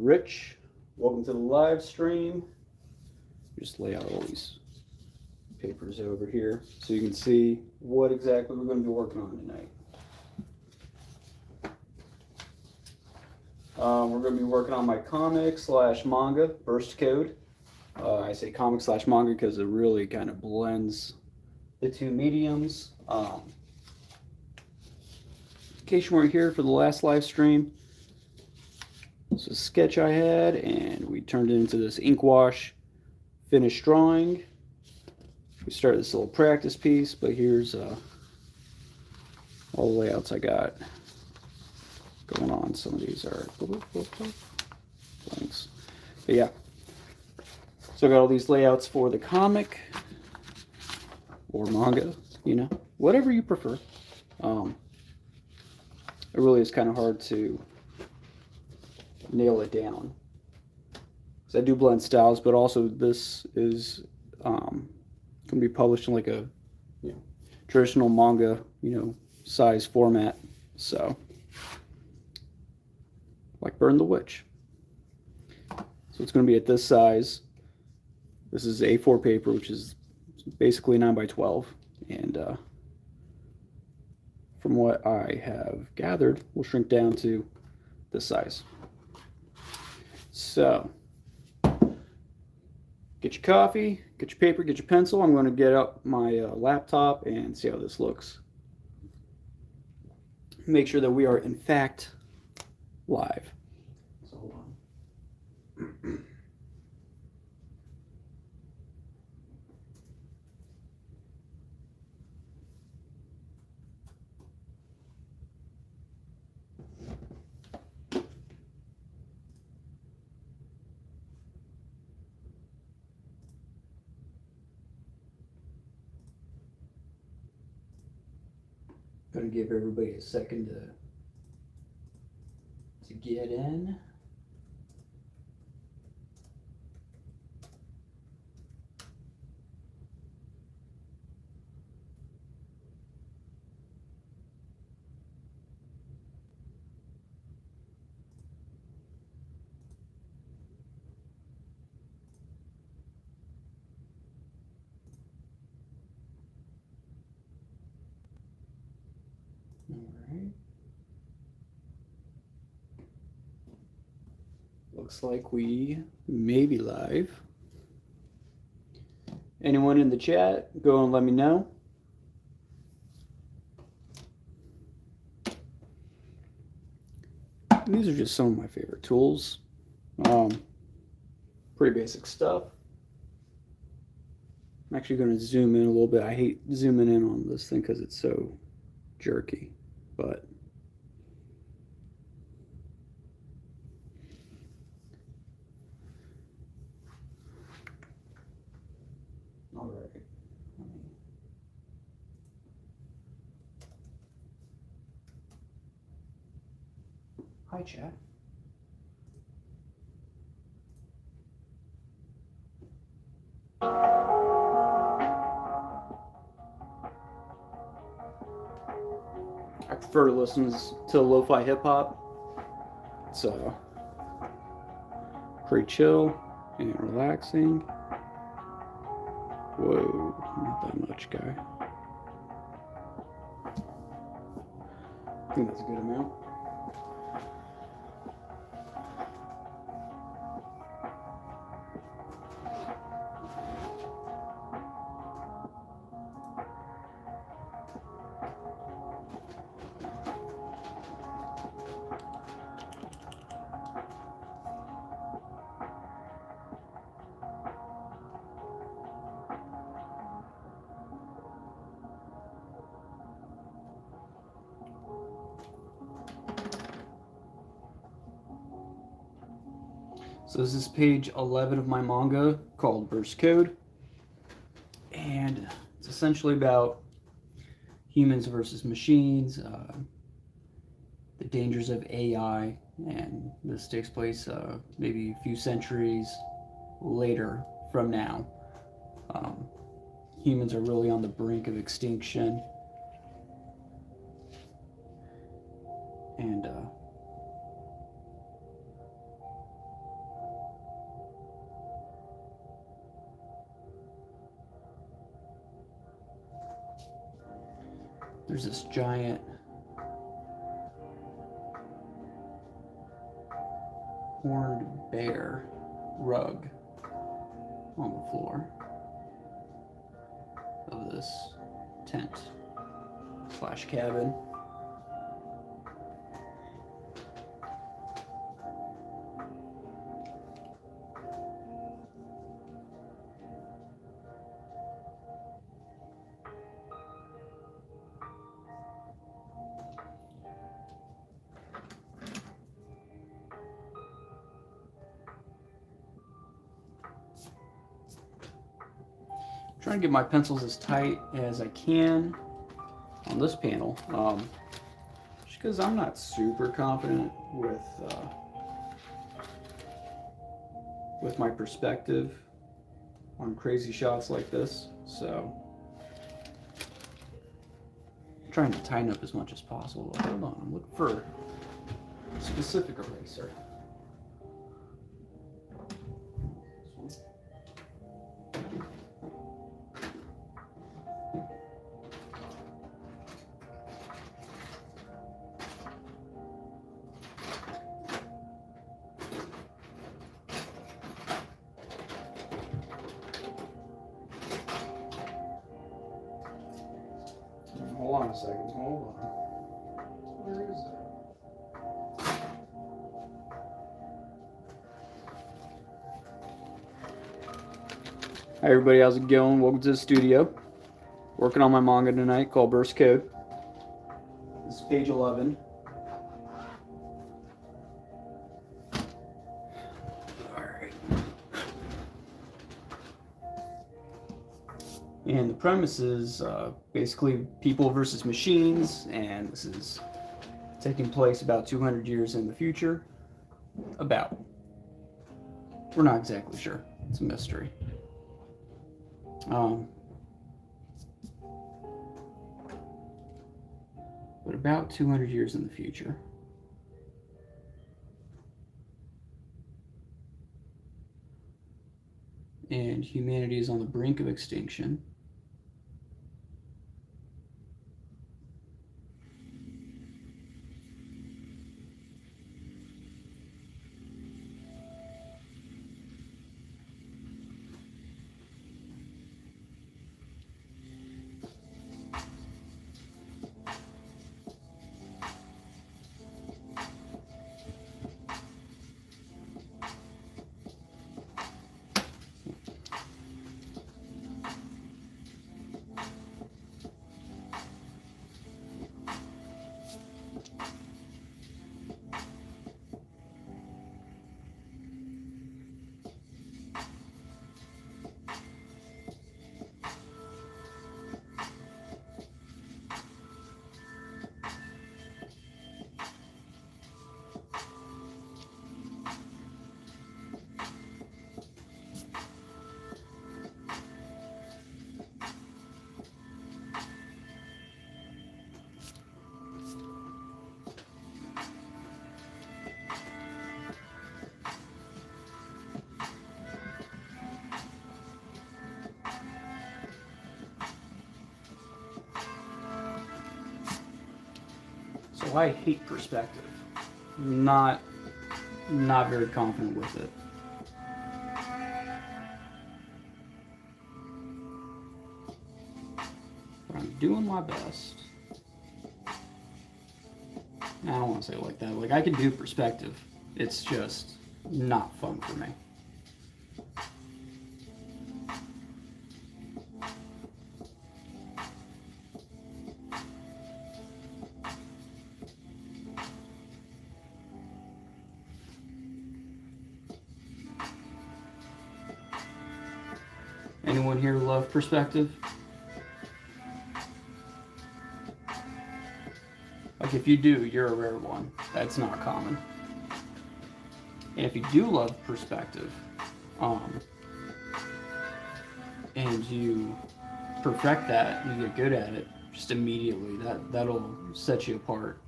Rich. Welcome to the live stream. Just lay out all these papers over here so you can see what exactly we're going to be working on tonight. We're going to be working on my comic/manga burst code. I say comic/manga because it really kind of blends the two mediums. In case you weren't here for the last live stream, this is a sketch I had, and we turned it into this ink wash finished drawing. We started this little practice piece, but here's all the layouts I got going on. Some of these are blanks. But yeah. So I got all these layouts for the comic or manga, you know, whatever you prefer. It really is kind of hard to nail it down. So I do blend styles, but also this is can be published in like a traditional manga, size format. So like Burn the Witch. So it's going to be at this size. This is A4 paper, which is basically 9 by 12, and from what I have gathered, we'll shrink down to this size. So get your coffee, get your paper, get your pencil. I'm going to get up my laptop and see how this looks. Make sure that we are in fact live. So hold on. Gonna give everybody a second to get in. Alright. Looks like we may be live. Anyone in the chat, go and let me know. These are just some of my favorite tools. Pretty basic stuff. I'm actually going to zoom in a little bit. I hate zooming in on this thing because it's so jerky, but all right. Hi, chat. I prefer to listen to lo-fi hip-hop. It's pretty chill and relaxing. Whoa, not that much, guy. I think that's a good amount. So this is page 11 of my manga called Burst Code, and it's essentially about humans versus machines, the dangers of AI, and this takes place maybe a few centuries later from now. Humans are really on the brink of extinction, and There's this giant horned bear rug on the floor of this tent slash cabin. Trying to get my pencils as tight as I can on this panel, just because I'm not super confident with my perspective on crazy shots like this, so I'm trying to tighten up as much as possible. Hold on, I'm looking for a specific eraser. Hold on a second, hold on. Where is it? Hi everybody, how's it going? Welcome to the studio. Working on my manga tonight called Burst Code. This is page 11. Alright. And the premise is basically people versus machines, and this is taking place about 200 years in the future. About. We're not exactly sure. It's a mystery. But about 200 years in the future. And humanity is on the brink of extinction. So I hate perspective. Not very confident with it. But I'm doing my best. I don't want to say it like that. Like, I can do perspective. It's just not fun for me. Anyone here love perspective? Like, if you do, you're a rare one. That's not common. And if you do love perspective, and you perfect that, you get good at it just immediately, that'll set you apart.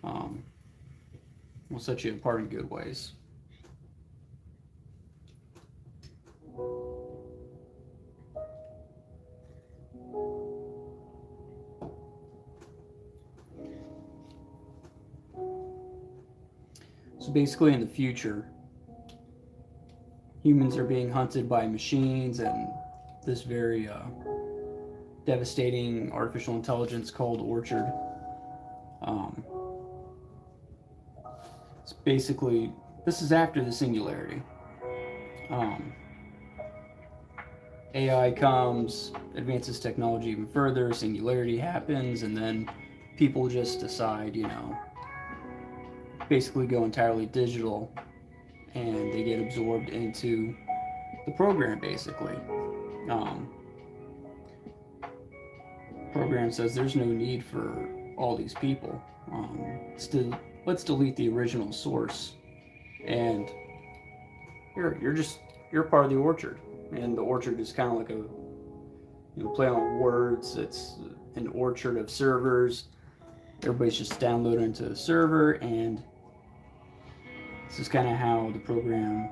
Will set you apart in good ways. So basically, in the future, humans are being hunted by machines and this very devastating artificial intelligence called Orchard. Um, it's basically, this is after the singularity. Um, AI comes, advances technology even further, singularity happens, and then people just decide, basically go entirely digital and they get absorbed into the program basically. Um, program says there's no need for all these people. Let's delete the original source, and you're part of the orchard, and the orchard is kind of like a play on words. It's an orchard of servers. Everybody's just downloaded into the server, and this is kind of how the program,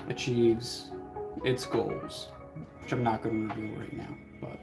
achieves its goals, which I'm not going to reveal right now, but.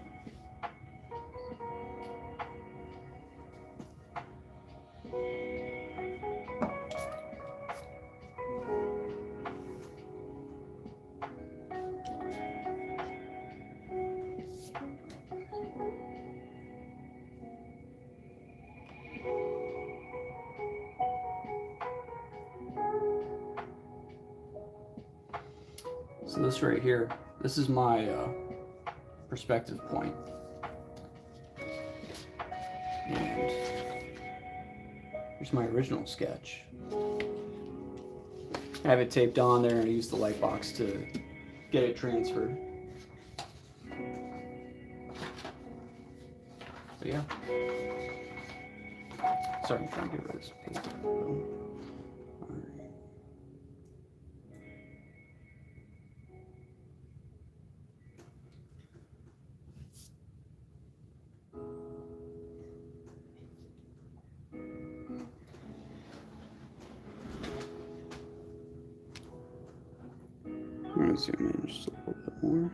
So this right here, this is my perspective point. And here's my original sketch. I have it taped on there and I use the light box to get it transferred. But yeah. Sorry, I'm trying to get rid of this paper. I'm going to zoom in just a little bit more.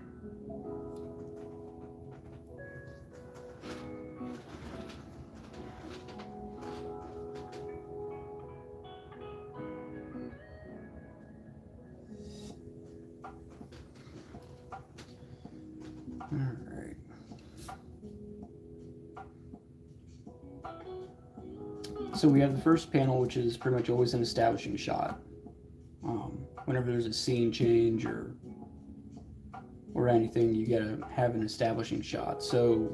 Alright. So we have the first panel, which is pretty much always an establishing shot. Whenever there's a scene change or anything, you gotta have an establishing shot so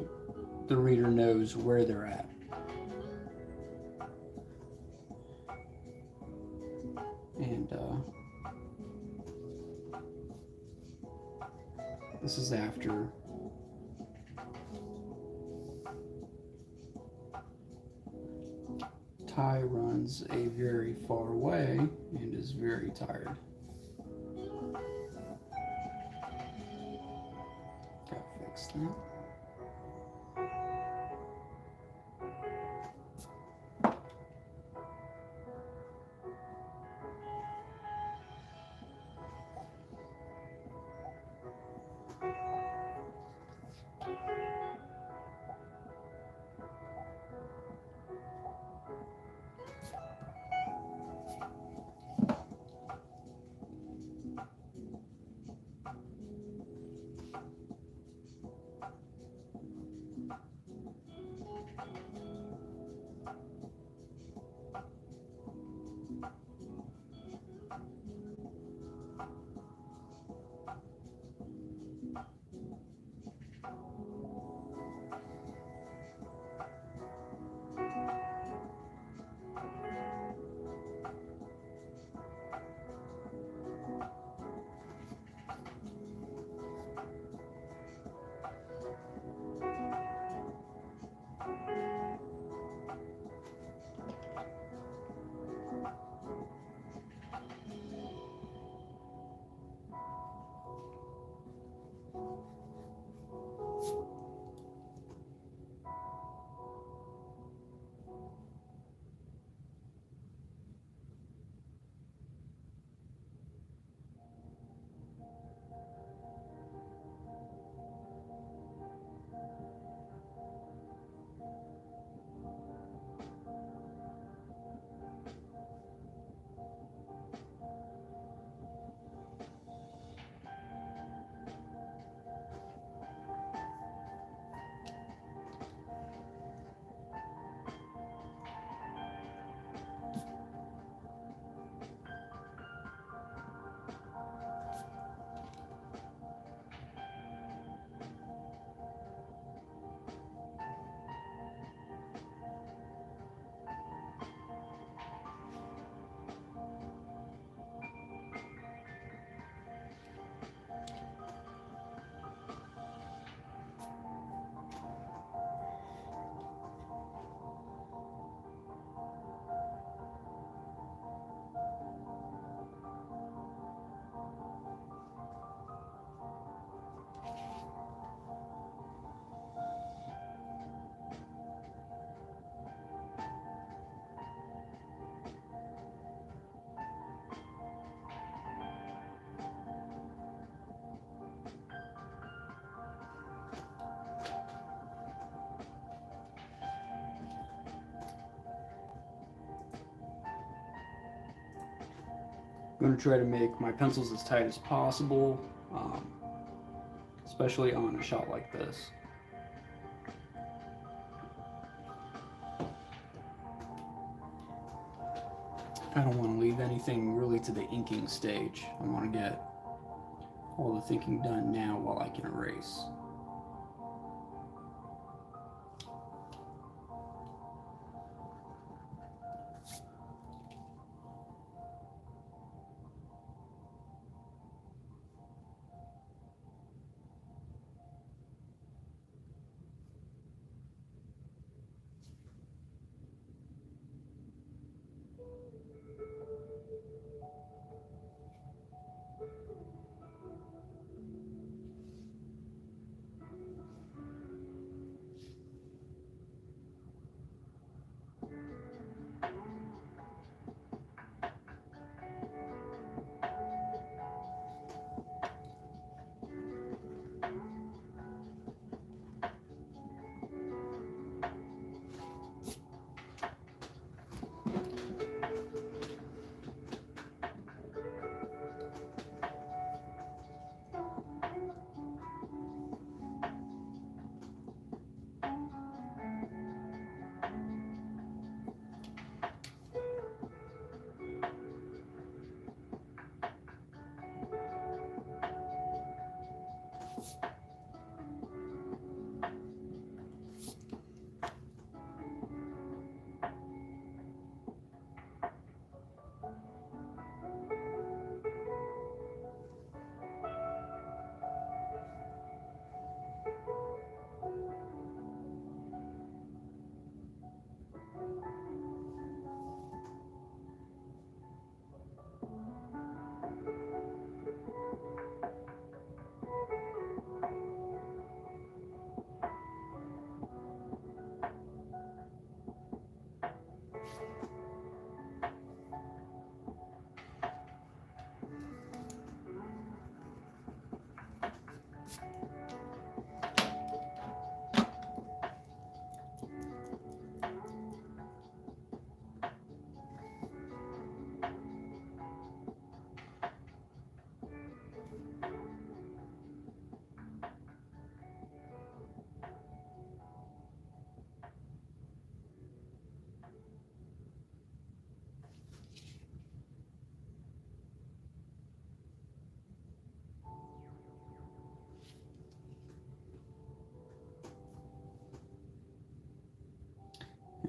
the reader knows where they're at. And this is after Ty runs a very far way and is very tired. Gotta fix that. I'm going to try to make my pencils as tight as possible, especially on a shot like this. I don't want to leave anything really to the inking stage. I want to get all the thinking done now while I can erase.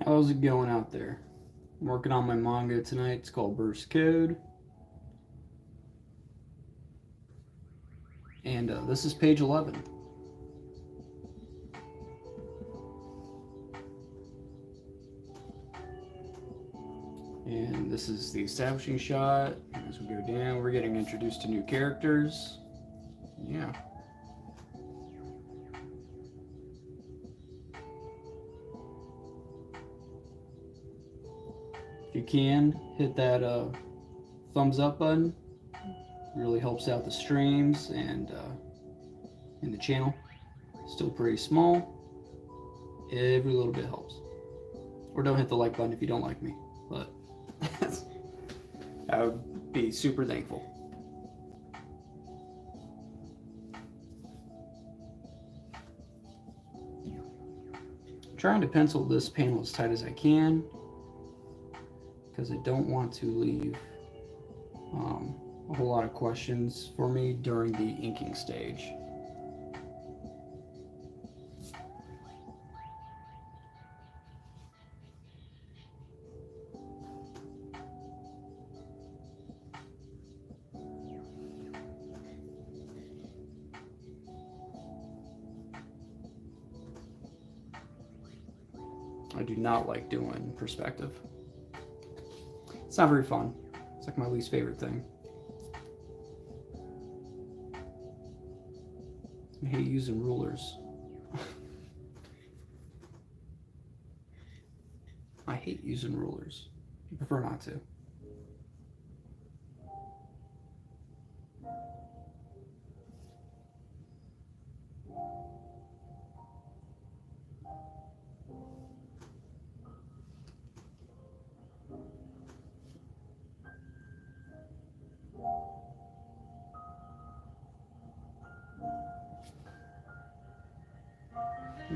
How's it going out there? I'm working on my manga tonight. It's called Burst Code. And this is page 11. And this is the establishing shot. As we go down, we're getting introduced to new characters. Yeah. If you can, hit that thumbs up button. It really helps out the streams and the channel. Still pretty small. Every little bit helps. Or don't hit the like button if you don't like me. But I would be super thankful. I'm trying to pencil this panel as tight as I can, because I don't want to leave a whole lot of questions for me during the inking stage. I do not like doing perspective. It's not very fun. It's like my least favorite thing. I hate using rulers. I hate using rulers. I prefer not to.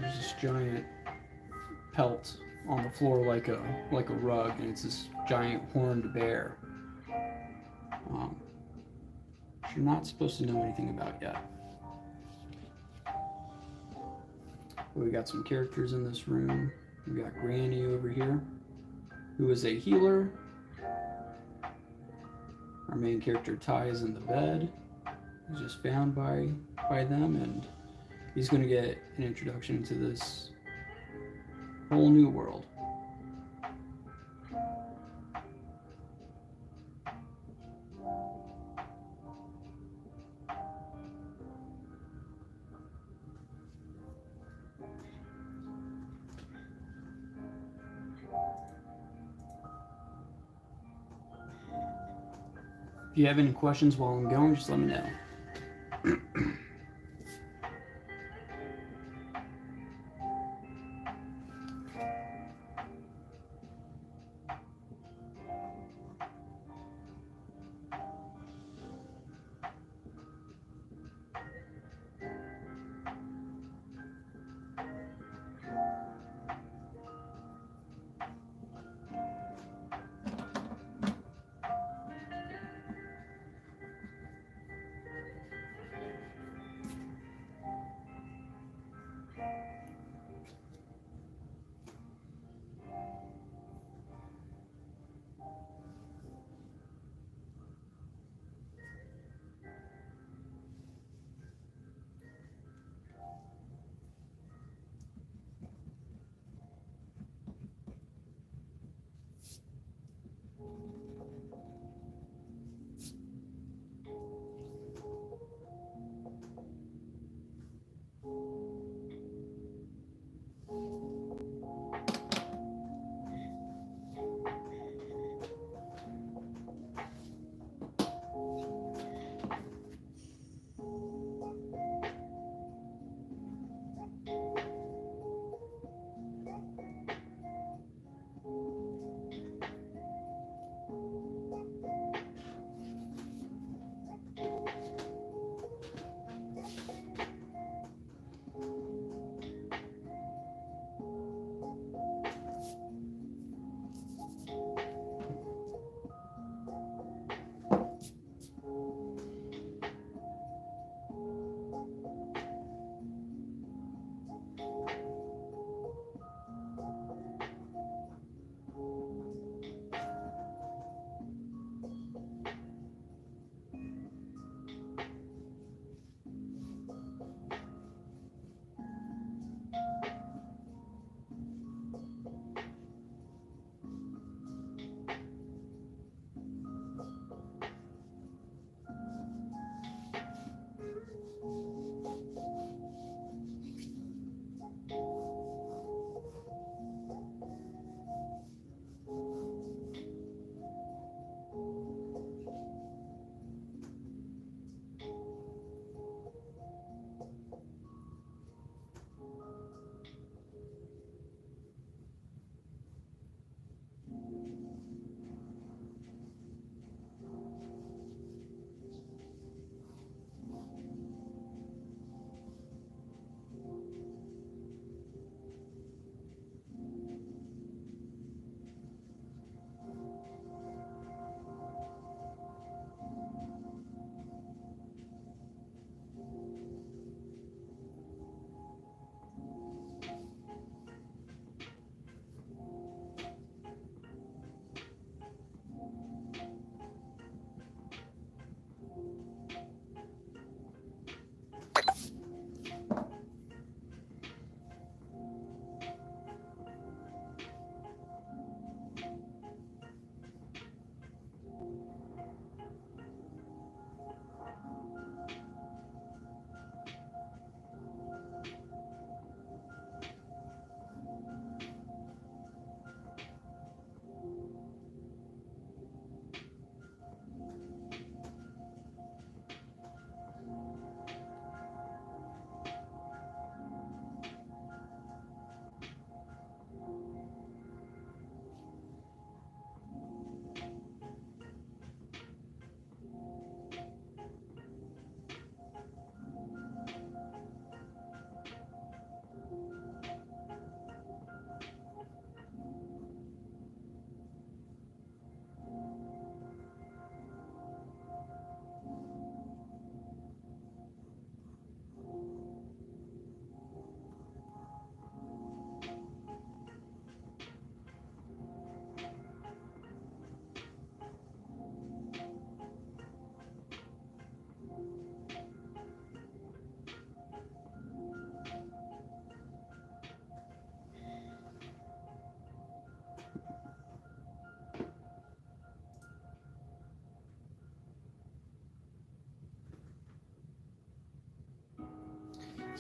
There's this giant pelt on the floor like a rug, and it's this giant horned bear. Which you're not supposed to know anything about yet. We got some characters in this room. We got Granny over here, who is a healer. Our main character Ty is in the bed. He's just found by them, and he's going to get an introduction to this whole new world. If you have any questions while I'm going, just let me know.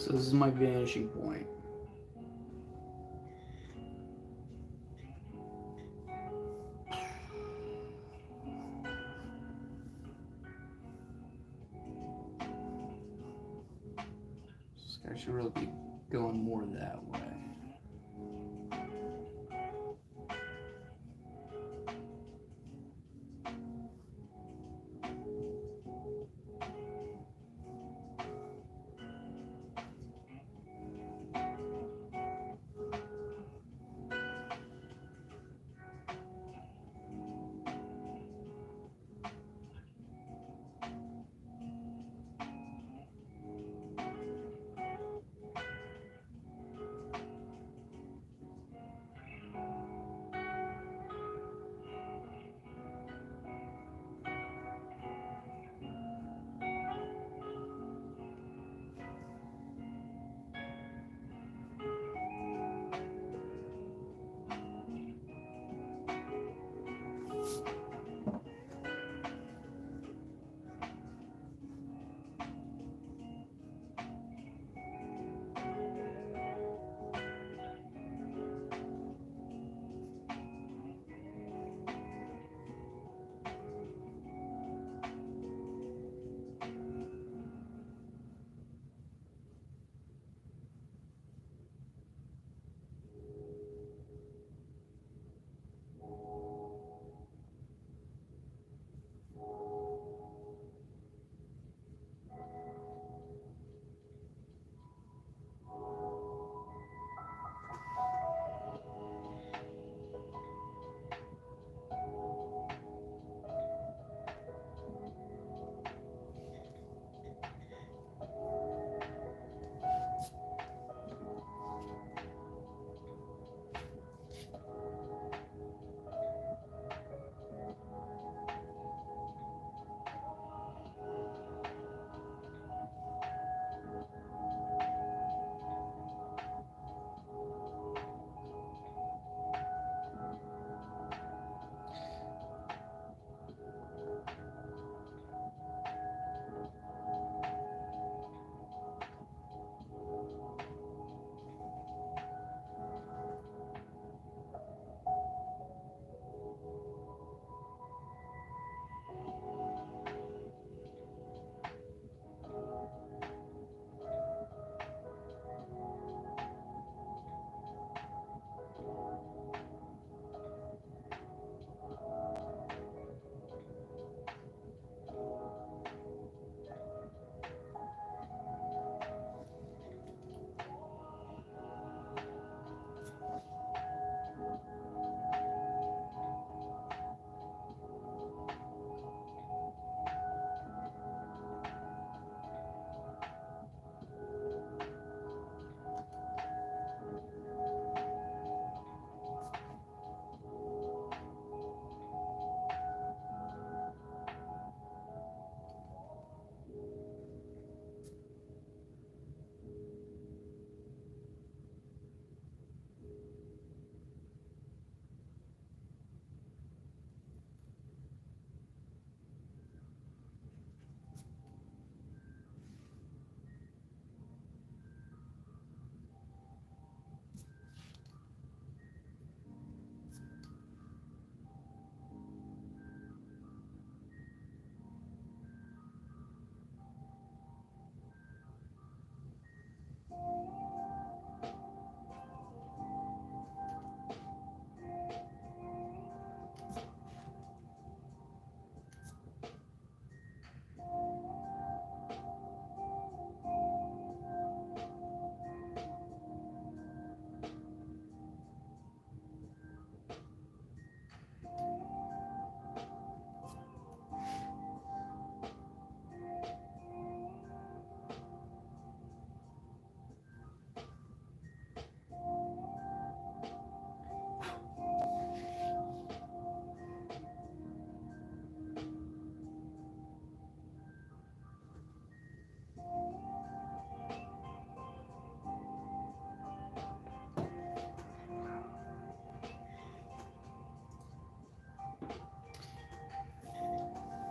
So this is my vanishing point. This guy should really be going more that way.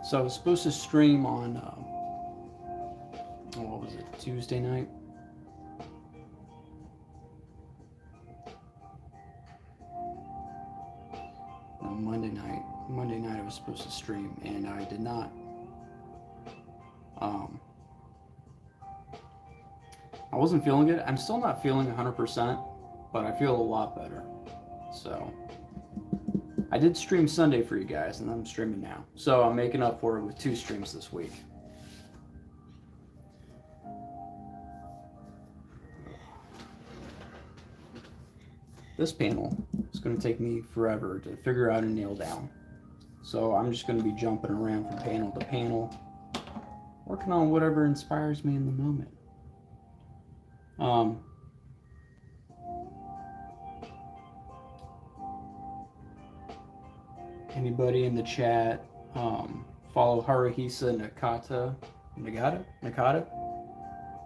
So I was supposed to stream on, what was it, Tuesday night? supposed to stream, and I did not. I wasn't feeling good. I'm still not feeling 100%, but I feel a lot better. So I did stream Sunday for you guys, and I'm streaming now. So I'm making up for it with 2 streams this week. This panel is going to take me forever to figure out and nail down. So I'm just going to be jumping around from panel to panel, working on whatever inspires me in the moment. Anybody in the chat follow Haruhisa Nakata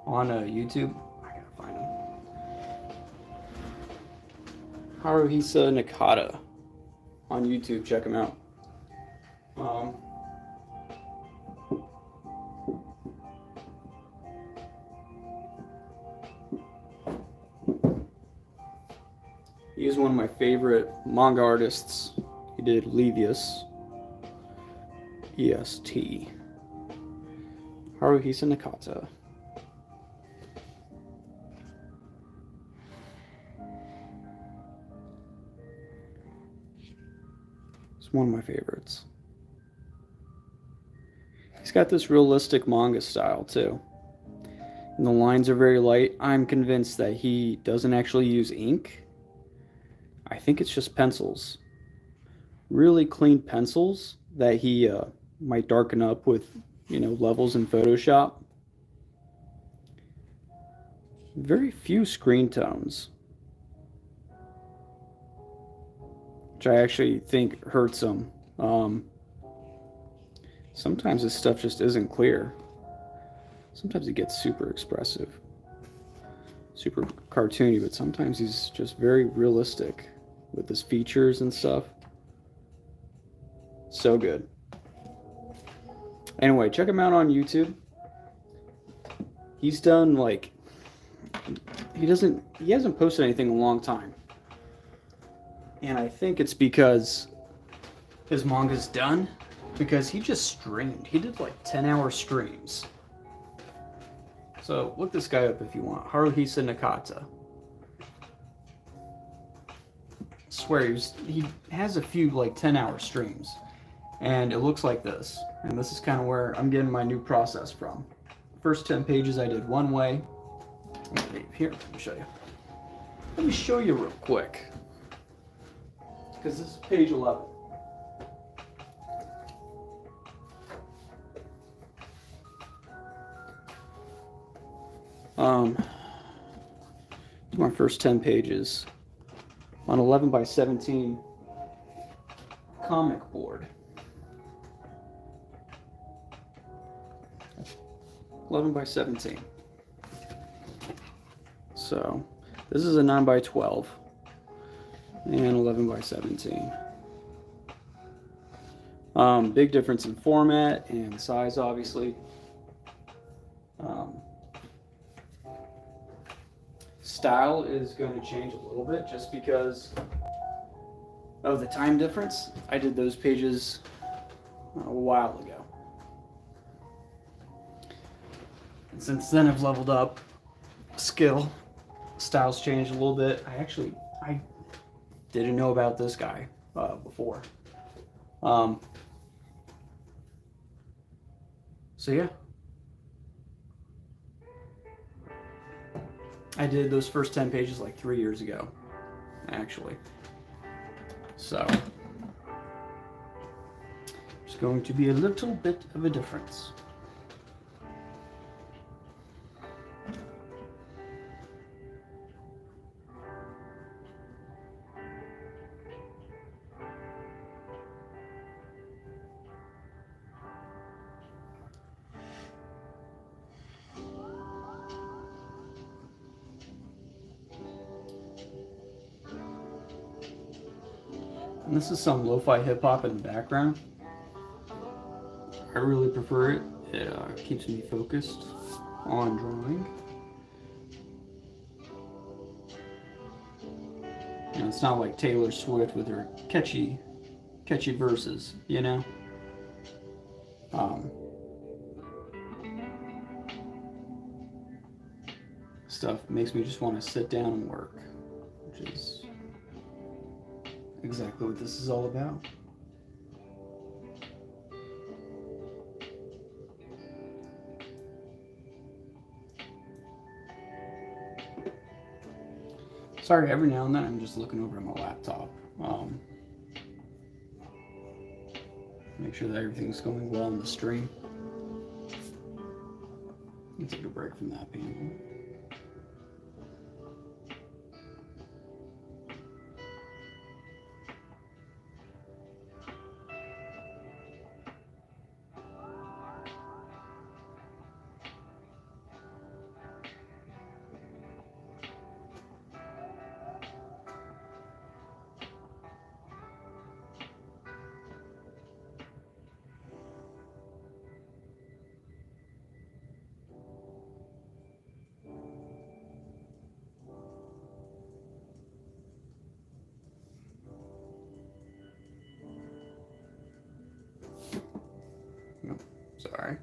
on YouTube? I gotta find him. Haruhisa Nakata on YouTube. Check him out. He is one of my favorite manga artists. He did Levius. EST. Haruhisa Nakata. It's one of my favorites. He's got this realistic manga style too. And the lines are very light. I'm convinced that he doesn't actually use ink. I think it's just pencils. Really clean pencils that he might darken up with, levels in Photoshop. Very few screen tones, which I actually think hurts him. Sometimes his stuff just isn't clear. Sometimes he gets super expressive, super cartoony, but sometimes he's just very realistic with his features and stuff. So good. Anyway, check him out on YouTube. He's done he hasn't posted anything in a long time. And I think it's because his manga's done, because he just streamed. He did 10-hour streams. So look this guy up if you want. Haruhisa Nakata. I swear he has a few 10-hour streams. And it looks like this. And this is kind of where I'm getting my new process from. First 10 pages I did one way. Here, let me show you. Let me show you real quick. Because this is page 11. My first 10 pages on 11 by 17 comic board. 11 by 17. So this is a 9 by 12 and 11 by 17. Big difference in format and size, obviously. Style is going to change a little bit just because of the time difference. I did those pages a while ago. And since then I've leveled up skill. Style's changed a little bit. I didn't know about this guy before. So yeah. I did those first 10 pages 3 years ago, actually. So, there's going to be a little bit of a difference. And this is some lo-fi hip-hop in the background. I really prefer it. It keeps me focused on drawing. And it's not like Taylor Swift with her catchy verses, you know? um, stuff makes me just want to sit down and work, which is exactly what this is all about. Sorry, every now and then I'm just looking over at my laptop. Make sure that everything's going well in the stream. Let's take a break from that panel. Oh, sorry.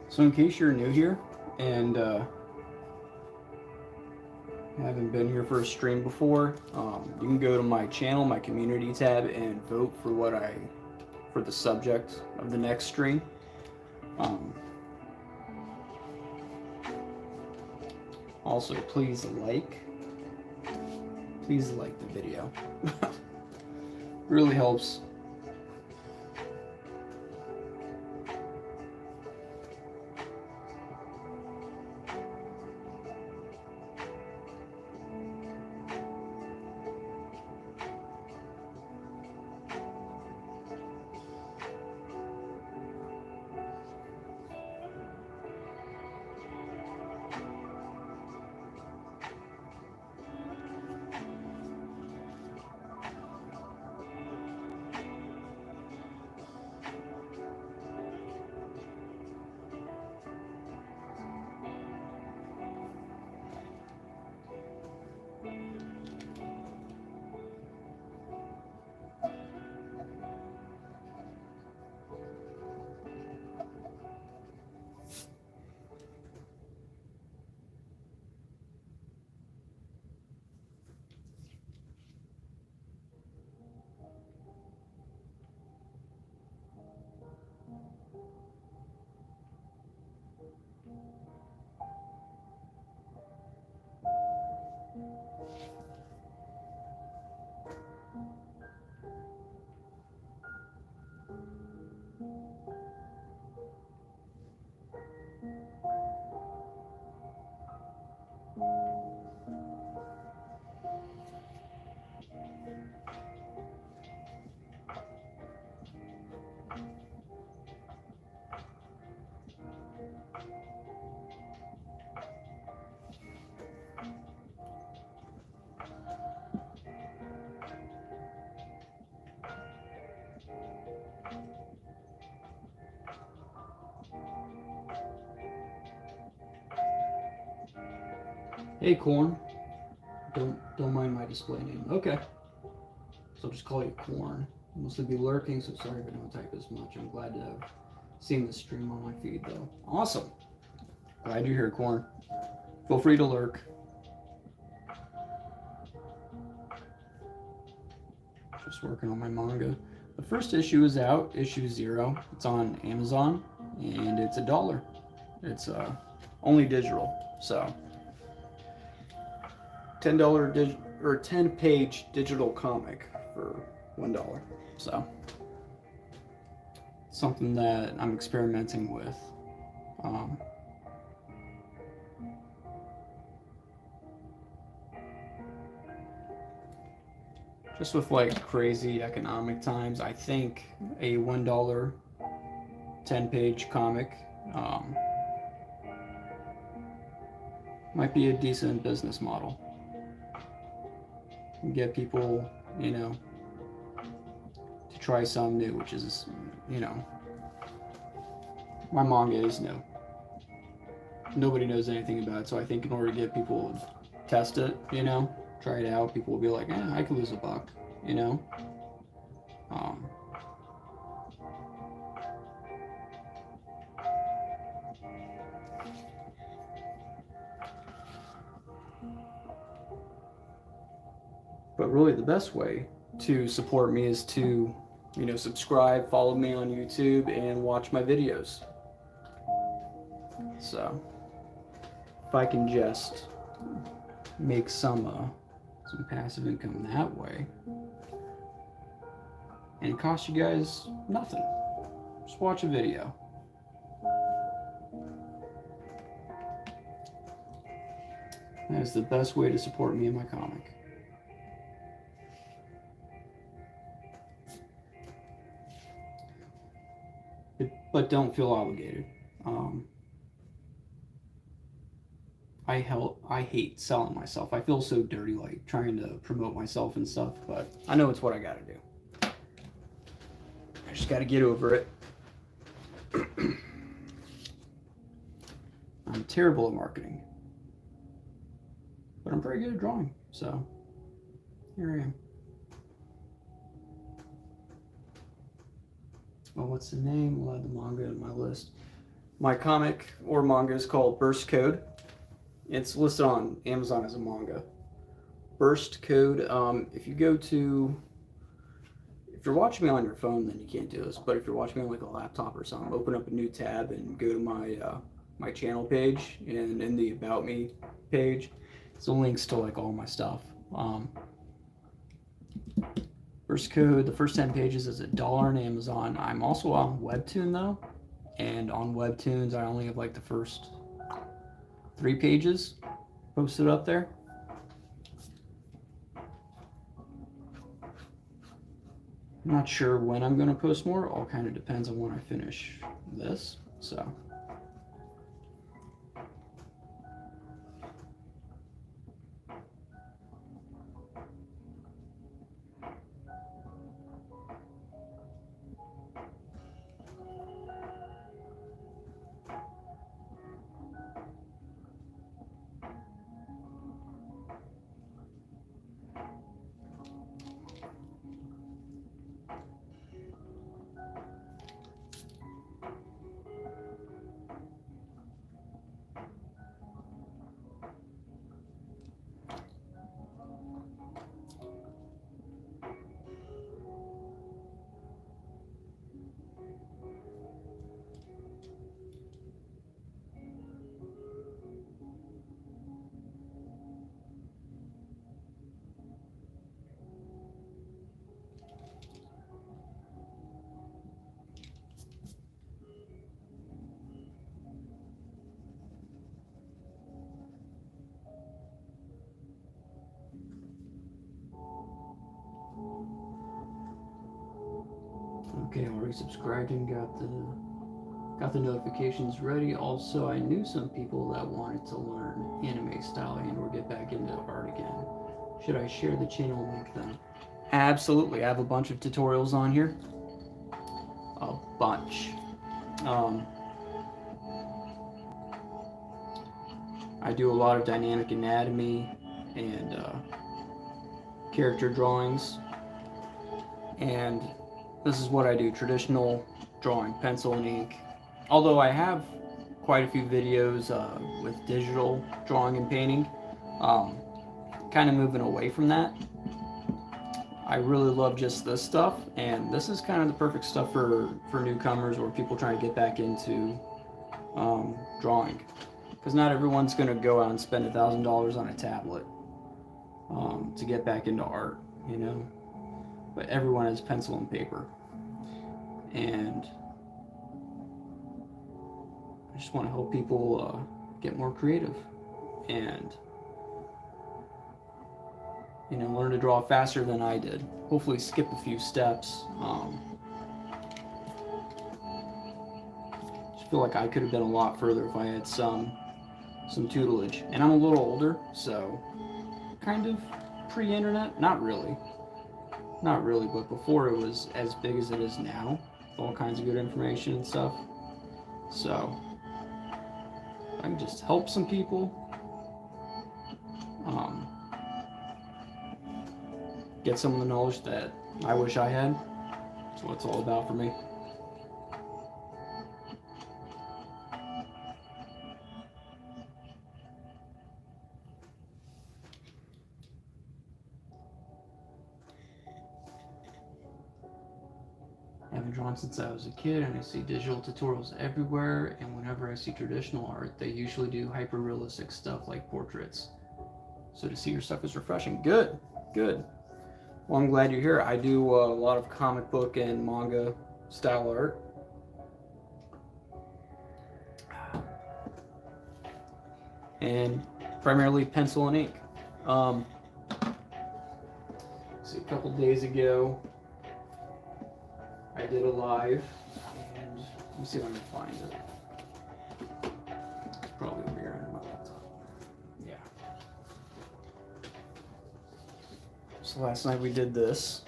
So in case you're new here and haven't been here for a stream before, you can go to my channel, my community tab, and vote for for the subject of the next stream. Also, please like the video. Really helps. Hey, Corn. Don't mind my display name. Okay. So I'll just call you Corn. I'll mostly be lurking, so sorry if I don't type as much. I'm glad to have seen the stream on my feed, though. Awesome. Glad you're here, Corn. Feel free to lurk. Just working on my manga. The first issue is out, issue 0. It's on Amazon, and it's $1. It's only digital, so $10 or 10-page digital comic for $1. So something that I'm experimenting with. Just with like crazy economic times, I think a $1 10-page comic might be a decent business model. Get people, you know, to try something new, which is, you know, my manga is new. Nobody knows anything about it, so I think in order to get people to test it, you know, try it out, people will be like, I could lose $1, you know. But really the best way to support me is to, you know, subscribe, follow me on YouTube, and watch my videos. So if I can just make some passive income that way, and it costs you guys nothing. Just watch a video. That is the best way to support me and my comic. But don't feel obligated. I hate selling myself. I feel so dirty, like trying to promote myself and stuff, but I know it's what I gotta do. I just gotta get over it. I'm terrible at marketing, but I'm pretty good at drawing, so here I am. Well, what's the name? We'll add the manga in my list. My comic or manga is called Burst Code. It's listed on Amazon as a manga. Burst Code. If you're watching me on your phone, then you can't do this. But if you're watching me on like a laptop or something, open up a new tab and go to my channel page, and in the About Me page, it's the links to like all my stuff. Burst Code, the first 10 pages is $1 on Amazon. I'm also on Webtoon though, and on Webtoons I only have like the first 3 pages posted up there. I'm not sure when I'm going to post more. It all kind of depends on when I finish this. So okay, already subscribed and got the notifications ready. Also, I knew some people that wanted to learn anime style and or get back into art again. Should I share the channel link then? Absolutely. I have a bunch of tutorials on here. A bunch. I do a lot of dynamic anatomy and character drawings, and this is what I do: traditional drawing, pencil and ink. Although I have quite a few videos with digital drawing and painting, kind of moving away from that. I really love just this stuff, and this is kind of the perfect stuff for newcomers or people trying to get back into drawing, because not everyone's going to go out and spend $1,000 on a tablet to get back into art, you know. But everyone has pencil and paper, and I just want to help people get more creative and, you know, learn to draw faster than I did. Hopefully skip a few steps. Just feel like I could have been a lot further if I had some tutelage. And I'm a little older, so kind of pre-internet. Not really, but before it was as big as it is now, with all kinds of good information and stuff. So I can just help some people. Get some of the knowledge that I wish I had. That's what it's all about for me. I haven't drawn since I was a kid, and I see digital tutorials everywhere, and whenever I see traditional art, they usually do hyper-realistic stuff like portraits. So to see your stuff is refreshing. Good, good. Well, I'm glad you're here. I do a lot of comic book and manga style art. And primarily pencil and ink. See, a couple days ago, I did a live, and let me see if I can find it. It's probably over here on my laptop. Yeah. So last night we did this.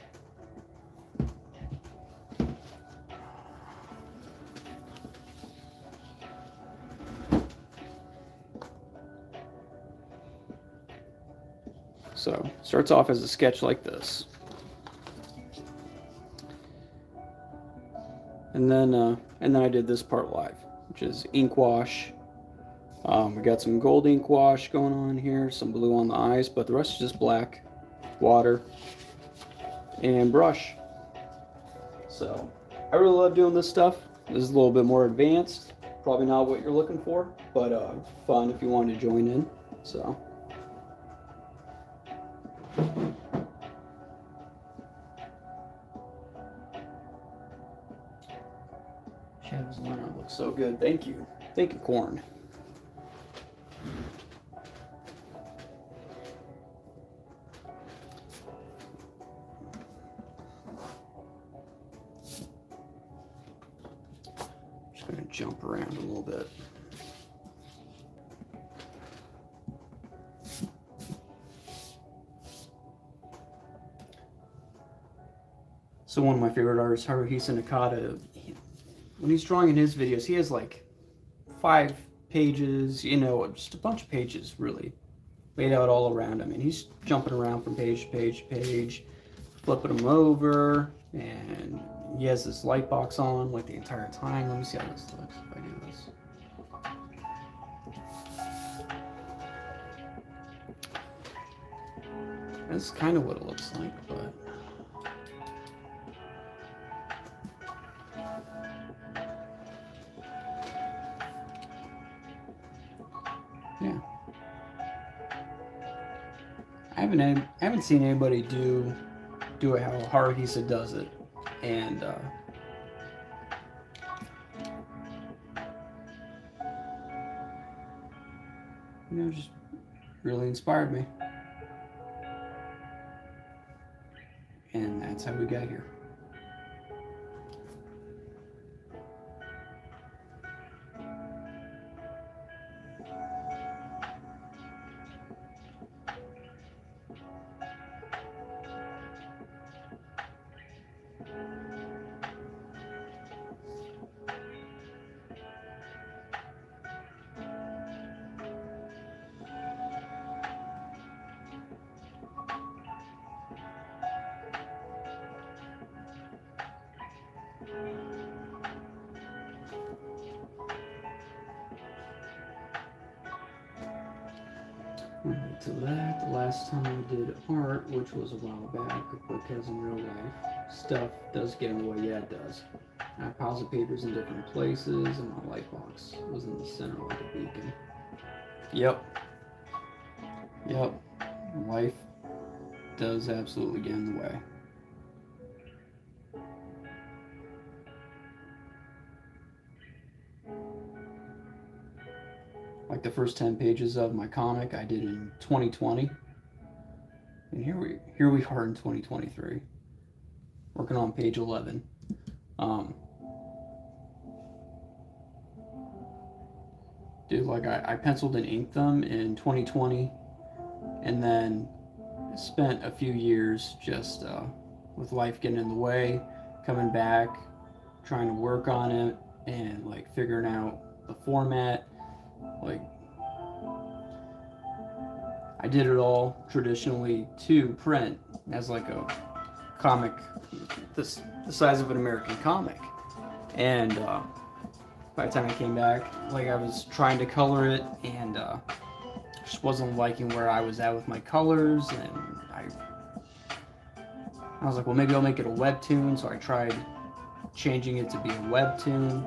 So starts off as a sketch like this, and then I did this part live, which is ink wash. We got some gold ink wash going on here, some blue on the eyes, but the rest is just black, water, and brush. So I really love doing this stuff. This is a little bit more advanced, probably not what you're looking for, but fun if you want to join in. So. Shadows Luna looks so good. Thank you. Thank you, Corn. Just going to jump around a little bit. So one of my favorite artists, Haruhisa Nakata, when he's drawing in his videos, he has like 5 pages, you know, just a bunch of pages really laid out all around him, and he's jumping around from page to page to page, flipping them over, and he has this light box on like the entire time. Let me see how this looks if I do this. That's kind of what it looks like, but yeah. I haven't seen anybody do it how Haruhisa does it, and you know, just really inspired me, and that's how we got here. Alright, so that, the last time I did art, which was a while back, because in real life, stuff does get in the way. Yeah, it does. I have piles of papers in different places, and my light box was in the center like a beacon. Yep. Life does absolutely get in the way. Like the first 10 pages of my comic I did in 2020. And here we are in 2023. Working on page 11. Dude, like I penciled and inked them in 2020, and then spent a few years just with life getting in the way, coming back, trying to work on it, and like figuring out the format. Like I did it all traditionally to print as like a comic, the size of an American comic, and by the time I came back, like I was trying to color it, and just wasn't liking where I was at with my colors, and I was like, well, maybe I'll make it a webtoon. So I tried changing it to be a webtoon,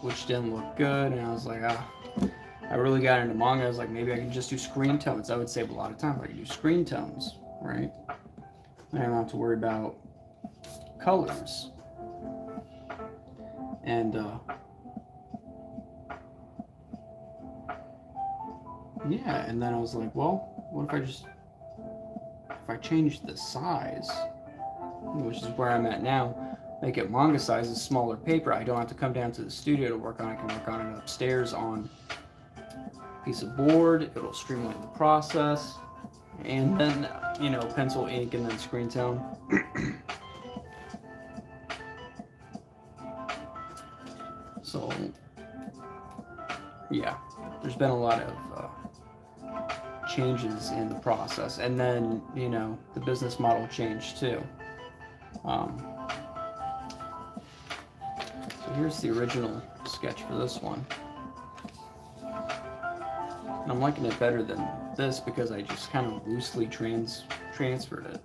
which didn't look good, and I was like, I really got into manga. I was like, maybe I can just do screen tones. That would save a lot of time. I could do screen tones, right? I don't have to worry about colors. And yeah, and then I was like, well, what if I change the size, which is where I'm at now, make it manga sizes, smaller paper. I don't have to come down to the studio to work on it. I can work on it upstairs on a piece of board. It'll streamline the process, and then pencil, ink, and then screen tone. So yeah, there's been a lot of changes in the process, and then the business model changed too. So here's the original sketch for this one, and I'm liking it better than this because I just kind of loosely transferred it.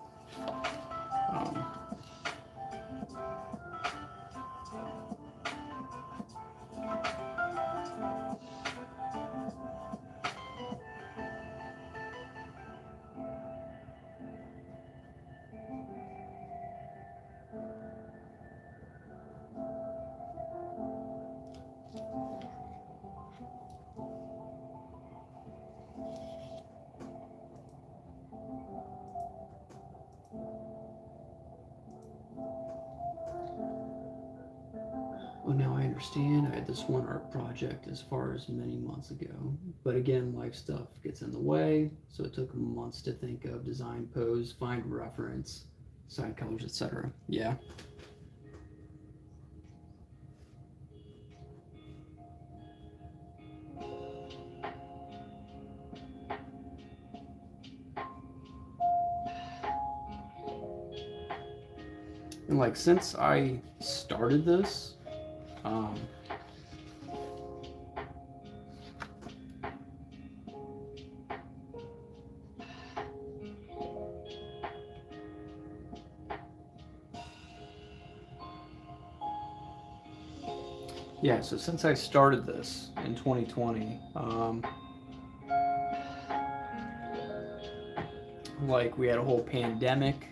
Well, now I understand. I had this one art project as far as many months ago. But again, life stuff gets in the way, so it took months to think of design, pose, find reference, side colors, etc. Yeah. And like since I started this, yeah, so since I started this in 2020, like we had a whole pandemic.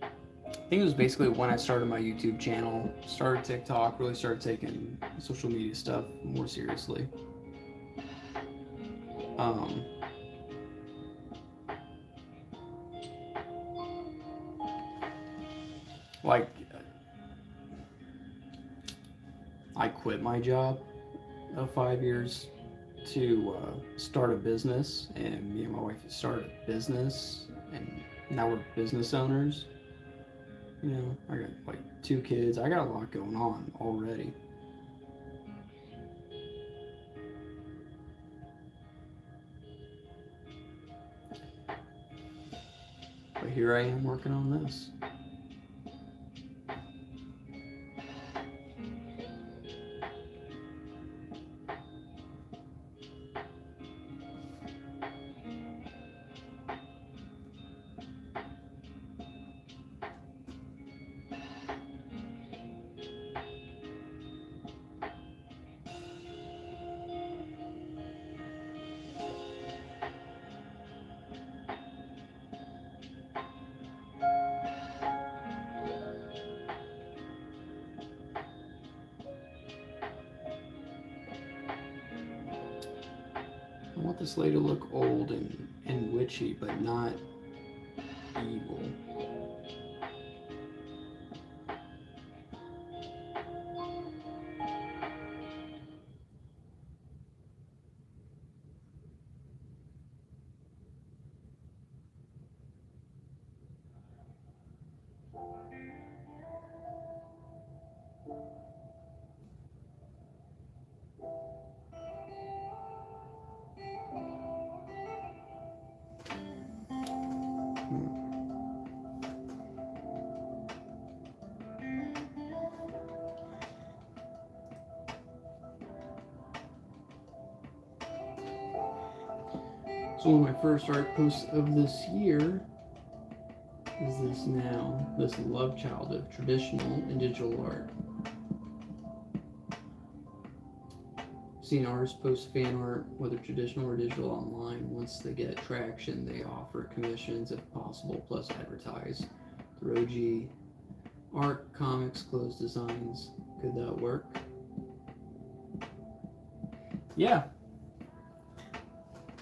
I think it was basically when I started my YouTube channel, started TikTok, really started taking social media stuff more seriously. Like, I quit my job of 5 years to start a business, and me and my wife started a business, and now we're business owners. I got like 2 kids. I got a lot going on already. But here I am working on this. want this lady to look old and witchy, but not evil. So one of my first art posts of this year is this love child of traditional and digital art. Seen artists post fan art, whether traditional or digital, online. Once they get traction, they offer commissions if possible, plus advertise through OG art, comics, clothes designs. Could that work? Yeah.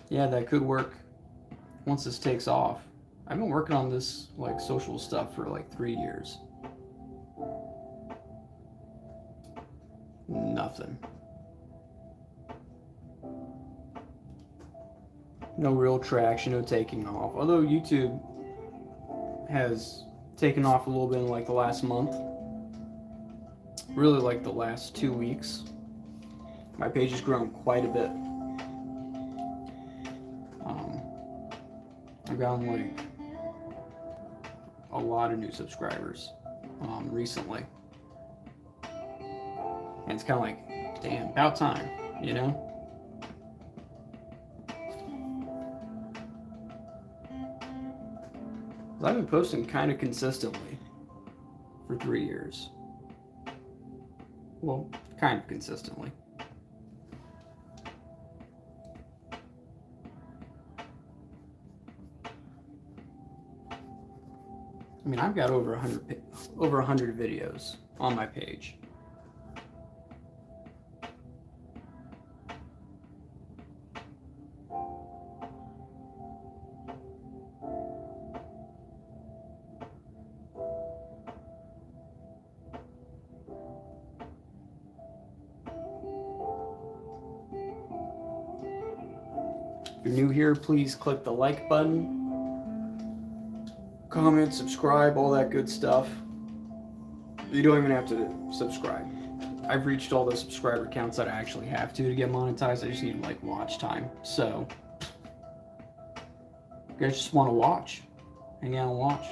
Yeah, that could work once this takes off. I've been working on this like social stuff for like 3 years. Nothing. No real traction, no taking off. Although YouTube has taken off a little bit in like the last month. Really like the last 2 weeks. My page has grown quite a bit. I've gotten like a lot of new subscribers recently. And it's kind of like, damn, about time, you know? I've been posting kind of consistently for 3 years. Well, kind of consistently. I mean, I've got over 100 videos on my page. If you're new here, please click the like button, comment, subscribe, all that good stuff. You don't even have to subscribe. I've reached all the subscriber counts that I actually have to get monetized. I just need like watch time. So, you guys just want to watch, hang out and watch.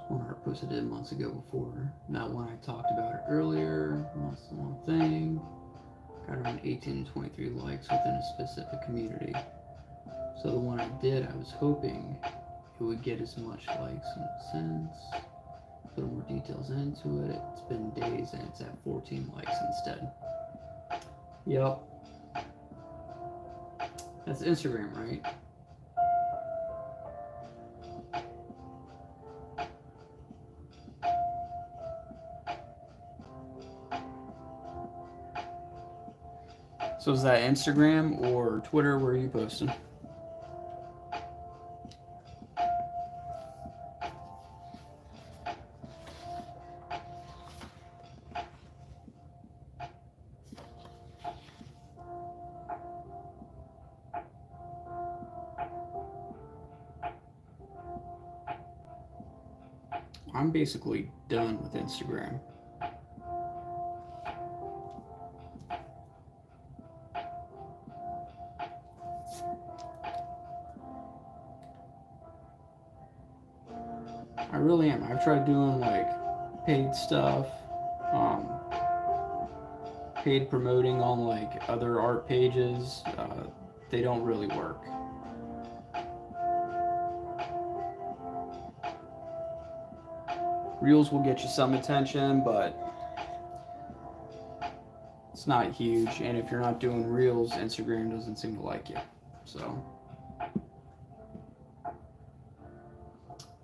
One art post I did months ago before. That one I talked about it earlier. That's the one thing. Got around 18 to 23 likes within a specific community. So the one I did, I was hoping it would get as much likes in a sense. Put more details into it. It's been days and it's at 14 likes instead. Yep. That's Instagram, right? So is that Instagram or Twitter? Where are you posting? I'm basically done with Instagram. really am. I've tried doing like paid stuff, um, paid promoting on like other art pages. They don't really work. Reels will get you some attention, but it's not huge. And if you're not doing Reels, Instagram doesn't seem to like you. So,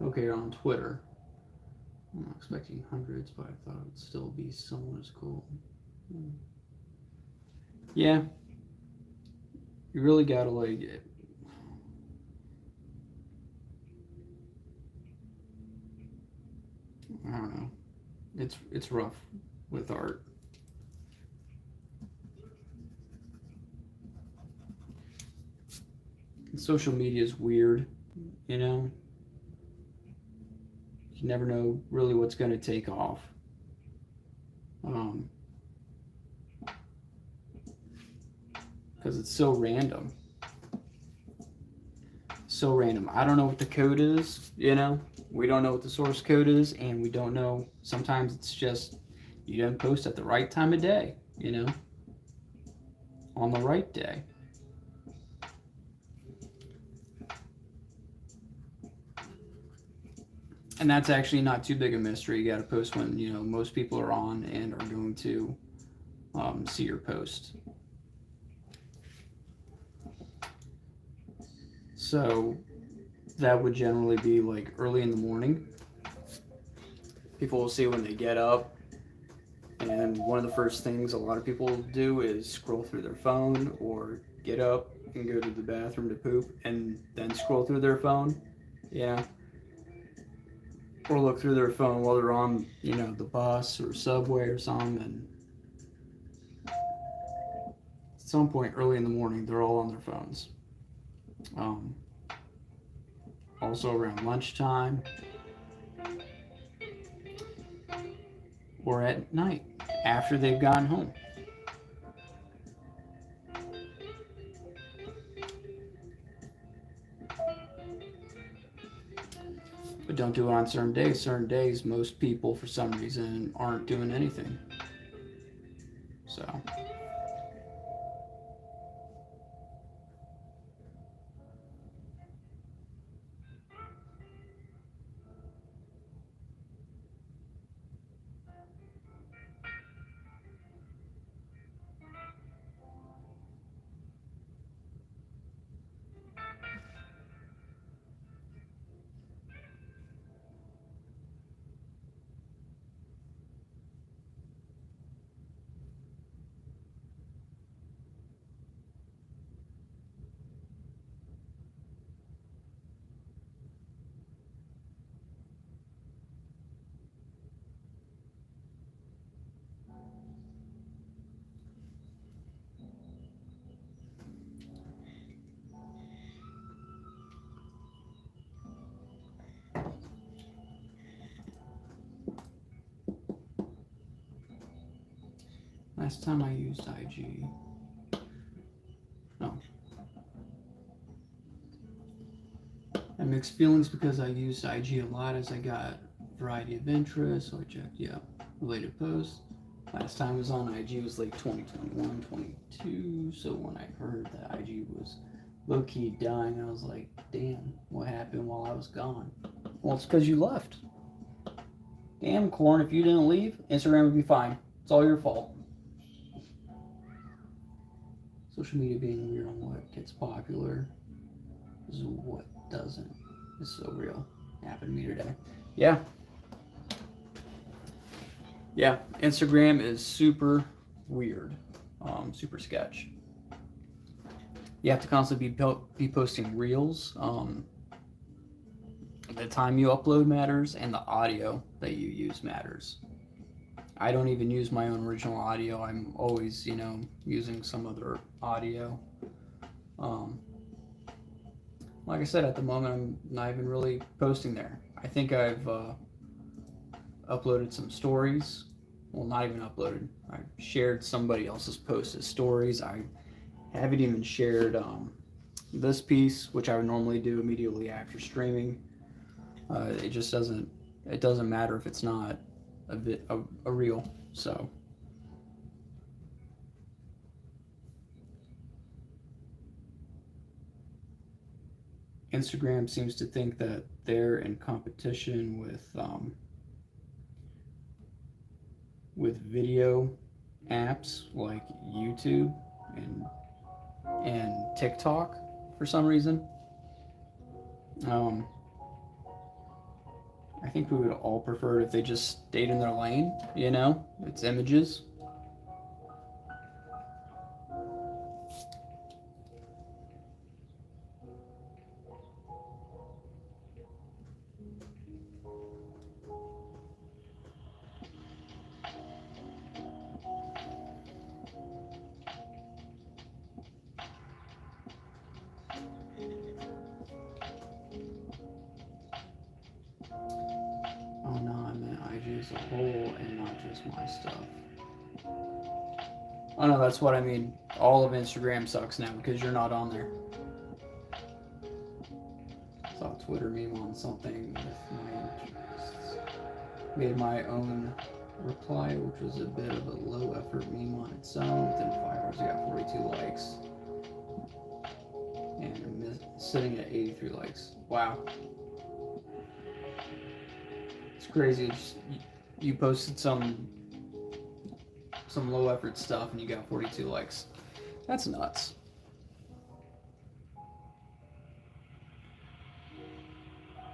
okay, on Twitter. I'm not expecting hundreds, but I thought it would still be somewhat as cool. Yeah. You really gotta like it. I don't know. It's rough with art. Social media is weird, you know. You never know really what's going to take off. Because it's so random. So random. I don't know what the code is, you know. We don't know what the source code is, and we don't know. Sometimes it's just you didn't post at the right time of day, you know, on the right day. And that's actually not too big a mystery. You got to post when, you know, most people are on and are going to see your post. So that would generally be like early in the morning. People will see when they get up. And one of the first things a lot of people do is scroll through their phone or get up and go to the bathroom to poop and then scroll through their phone. Yeah. Or look through their phone while they're on, you know, the bus or subway or something. And at some point early in the morning, they're all on their phones. Also around lunchtime or at night after they've gotten home. But don't do it on certain days. Certain days, most people, for some reason, aren't doing anything. So. Last time I used IG. No. I have mixed feelings because I used IG a lot as I got a variety of interests. So I checked, yeah, related posts. Last time I was on IG was like 2021, 22. So when I heard that IG was low-key dying, I was like, damn, what happened while I was gone? Well, it's because you left. Damn, Corn, if you didn't leave, Instagram would be fine. It's all your fault. Social media being weird on what gets popular is what doesn't. It's so real. It happened to me today. Yeah. Yeah, Instagram is super weird. Super sketch. You have to constantly be posting reels. The time you upload matters, and the audio that you use matters. I don't even use my own original audio. I'm always, you know, using some other audio. Like I said, at the moment, I'm not even really posting there. I think I've uploaded some stories. Well, not even uploaded. I shared somebody else's post as stories. I haven't even shared this piece, which I would normally do immediately after streaming. It just doesn't it doesn't matter if it's not a reel. So Instagram seems to think that they're in competition with video apps like YouTube and TikTok for some reason. I think we would all prefer if they just stayed in their lane, you know? It's images. Oh no, I meant IG as a whole and not just my stuff. Oh no, that's what I mean. All of Instagram sucks now because you're not on there. Saw a Twitter meme on something with my interests. Made my own reply, which was a bit of a low effort meme on its own. Within 5 hours, I got 42 likes. And I'm sitting at 83 likes. Wow. It's crazy. You posted some low effort stuff and you got 42 likes. That's nuts.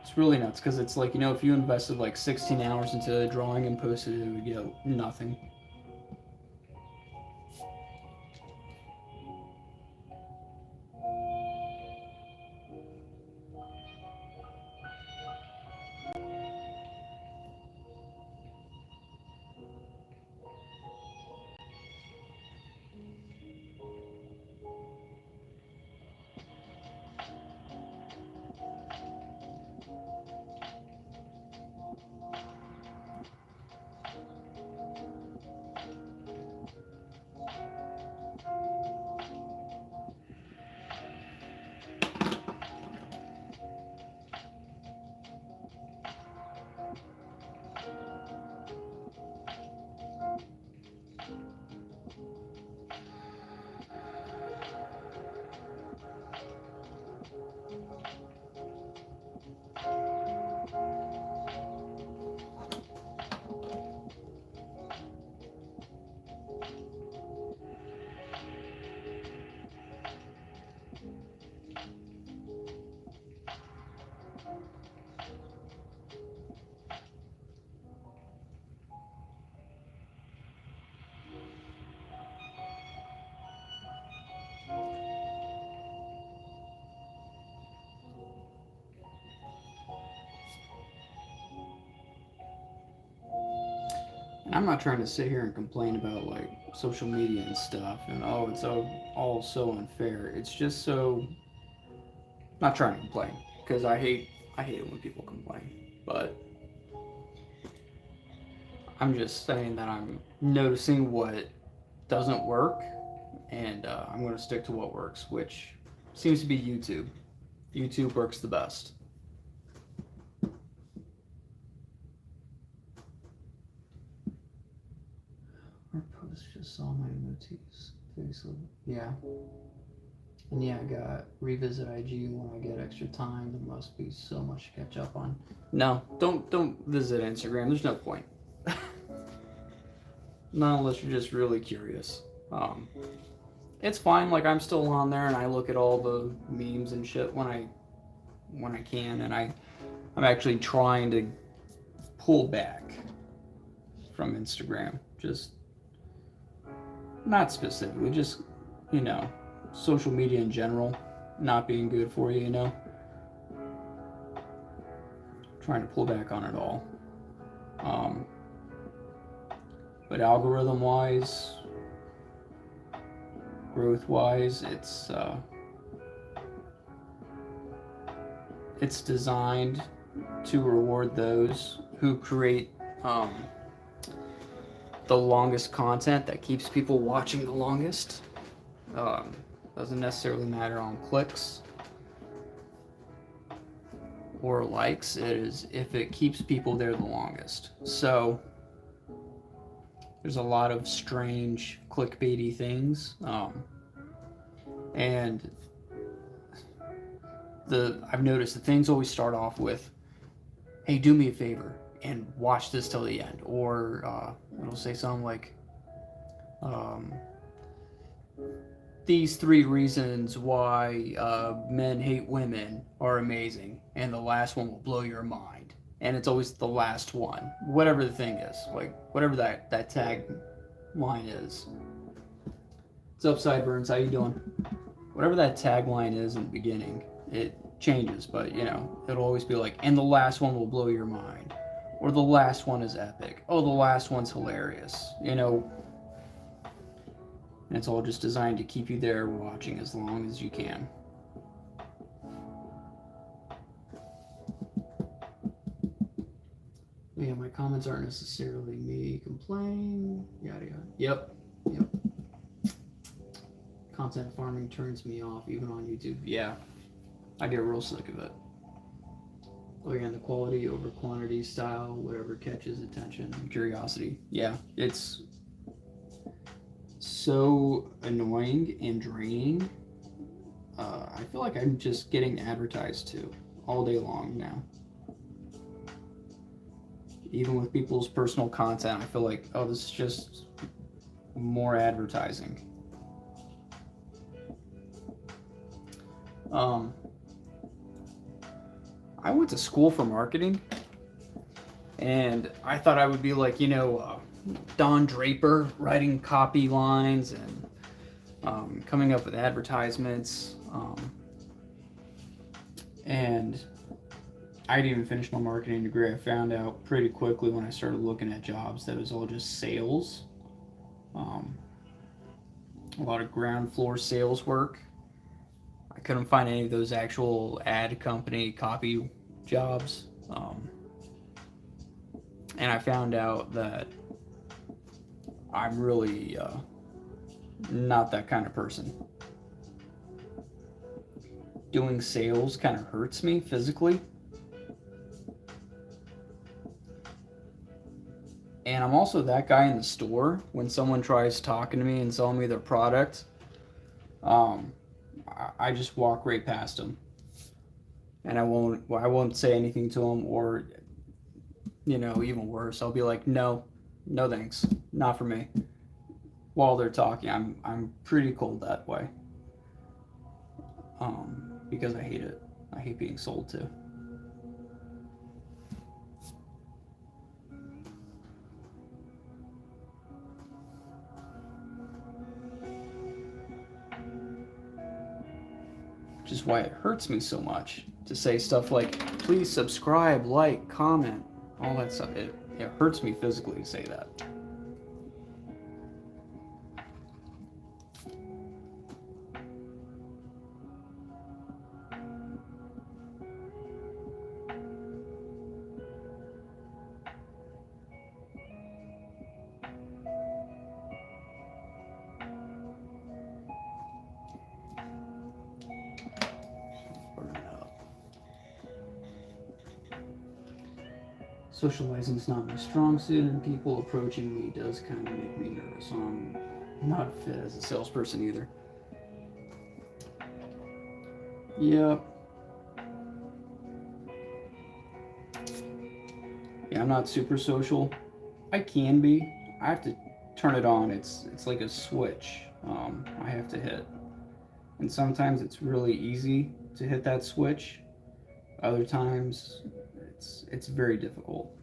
It's really nuts because it's like, you know, if you invested like 16 hours into a drawing and posted it, it would get nothing. And I'm not trying to sit here and complain about like social media and stuff and oh, it's all so unfair. It's just so, I'm not trying to complain because I hate it when people complain. But I'm just saying that I'm noticing what doesn't work, and I'm going to stick to what works, which seems to be YouTube. YouTube works the best. Our post just saw my emojis. Yeah. And yeah, I got revisit IG when I get extra time. There must be so much to catch up on. No, don't visit Instagram. There's no point. Not unless you're just really curious. It's fine. Like I'm still on there, and I look at all the memes and shit when I can, and I'm actually trying to pull back from Instagram. Just not specifically, just you know, social media in general not being good for you. You know, trying to pull back on it all. But algorithm wise, growth wise, it's designed to reward those who create the longest content that keeps people watching the longest. Doesn't necessarily matter on clicks or likes is if it keeps people there the longest. So there's a lot of strange clickbaity things, and I've noticed the things always start off with, "Hey, do me a favor and watch this till the end," or it'll say something like, um, "These 3 reasons why men hate women are amazing, and the last one will blow your mind." And it's always the last one, whatever the thing is, like whatever that tag line is. What's up, Sideburns? How you doing? Whatever that tagline is in the beginning, it changes, but it'll always be like, "And the last one will blow your mind," or "The last one is epic." "Oh, the last one's hilarious." And it's all just designed to keep you there watching as long as you can. Yeah, my comments aren't necessarily me complaining. Yada yada. Yep. Content farming turns me off, even on YouTube. Yeah, I get real sick of it. Oh yeah, and the quality over quantity style, whatever catches attention, curiosity. Yeah, it's so annoying and draining. I feel like I'm just getting advertised to all day long now. Even with people's personal content, I feel like, oh, this is just more advertising. I went to school for marketing, and I thought I would be like, Don Draper, writing copy lines and coming up with advertisements. And I didn't even finish my marketing degree. I found out pretty quickly when I started looking at jobs that it was all just sales. A lot of ground floor sales work. I couldn't find any of those actual ad company copy jobs. And I found out that I'm really not that kind of person. Doing sales kind of hurts me physically. And I'm also that guy in the store when someone tries talking to me and selling me their product. I just walk right past them, and I won't say anything to them, or even worse, I'll be like, no thanks, not for me. While they're talking, I'm pretty cold that way, because I hate it. I hate being sold to. Which is why it hurts me so much to say stuff like, please subscribe, like, comment, all that stuff. It hurts me physically to say that. Socializing's not my strong suit, and people approaching me does kind of make me nervous. So I'm not fit as a salesperson either. Yep. Yeah, I'm not super social. I can be. I have to turn it on. It's like a switch. I have to hit, and sometimes it's really easy to hit that switch. Other times, it's very difficult.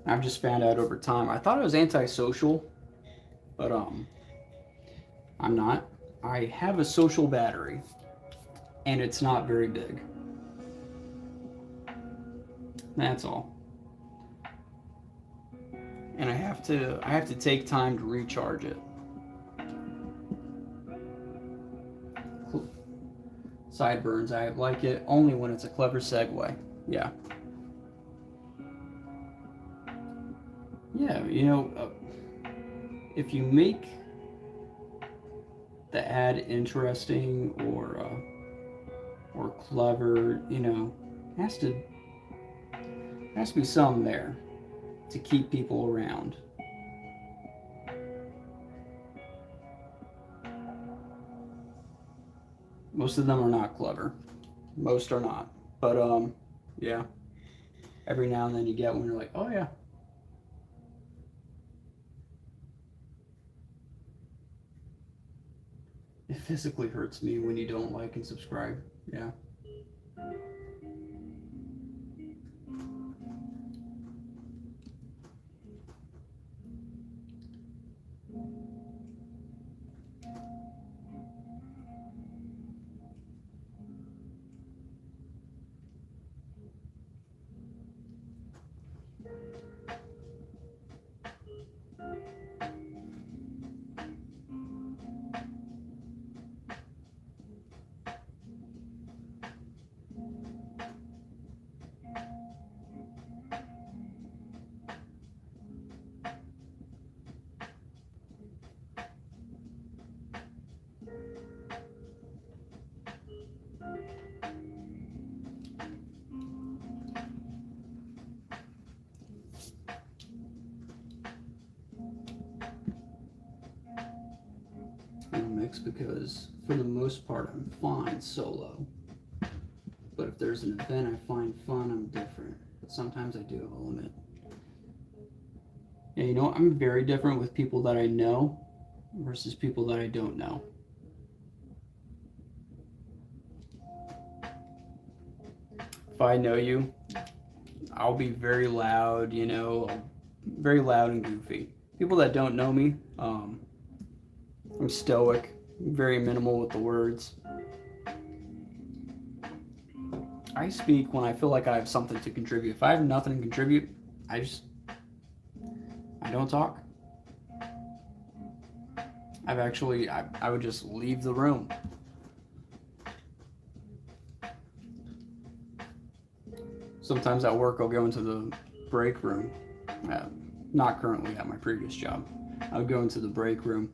I've just found out over time. I thought I was antisocial, but I'm not. I have a social battery, and it's not very big. That's all. And I have to take time to recharge it. Sideburns, I like it only when it's a clever segue. Yeah. Yeah, if you make the ad interesting, or or clever, you know, has to be some there to keep people around. Most of them are not clever. Most are not. But yeah. Every now and then you get one you're like, oh yeah. It physically hurts me when you don't like and subscribe. Yeah. Mix because for the most part I'm fine solo. But if there's an event I find fun, I'm different. But sometimes I do have a limit. And you know, I'm very different with people that I know versus people that I don't know. If I know you, I'll be very loud, you know, very loud and goofy. People that don't know me, I'm stoic, very minimal with the words. I speak when I feel like I have something to contribute. If I have nothing to contribute, I don't talk. I would just leave the room. Sometimes at work I'll go into the break room. Not currently at my previous job. I would go into the break room,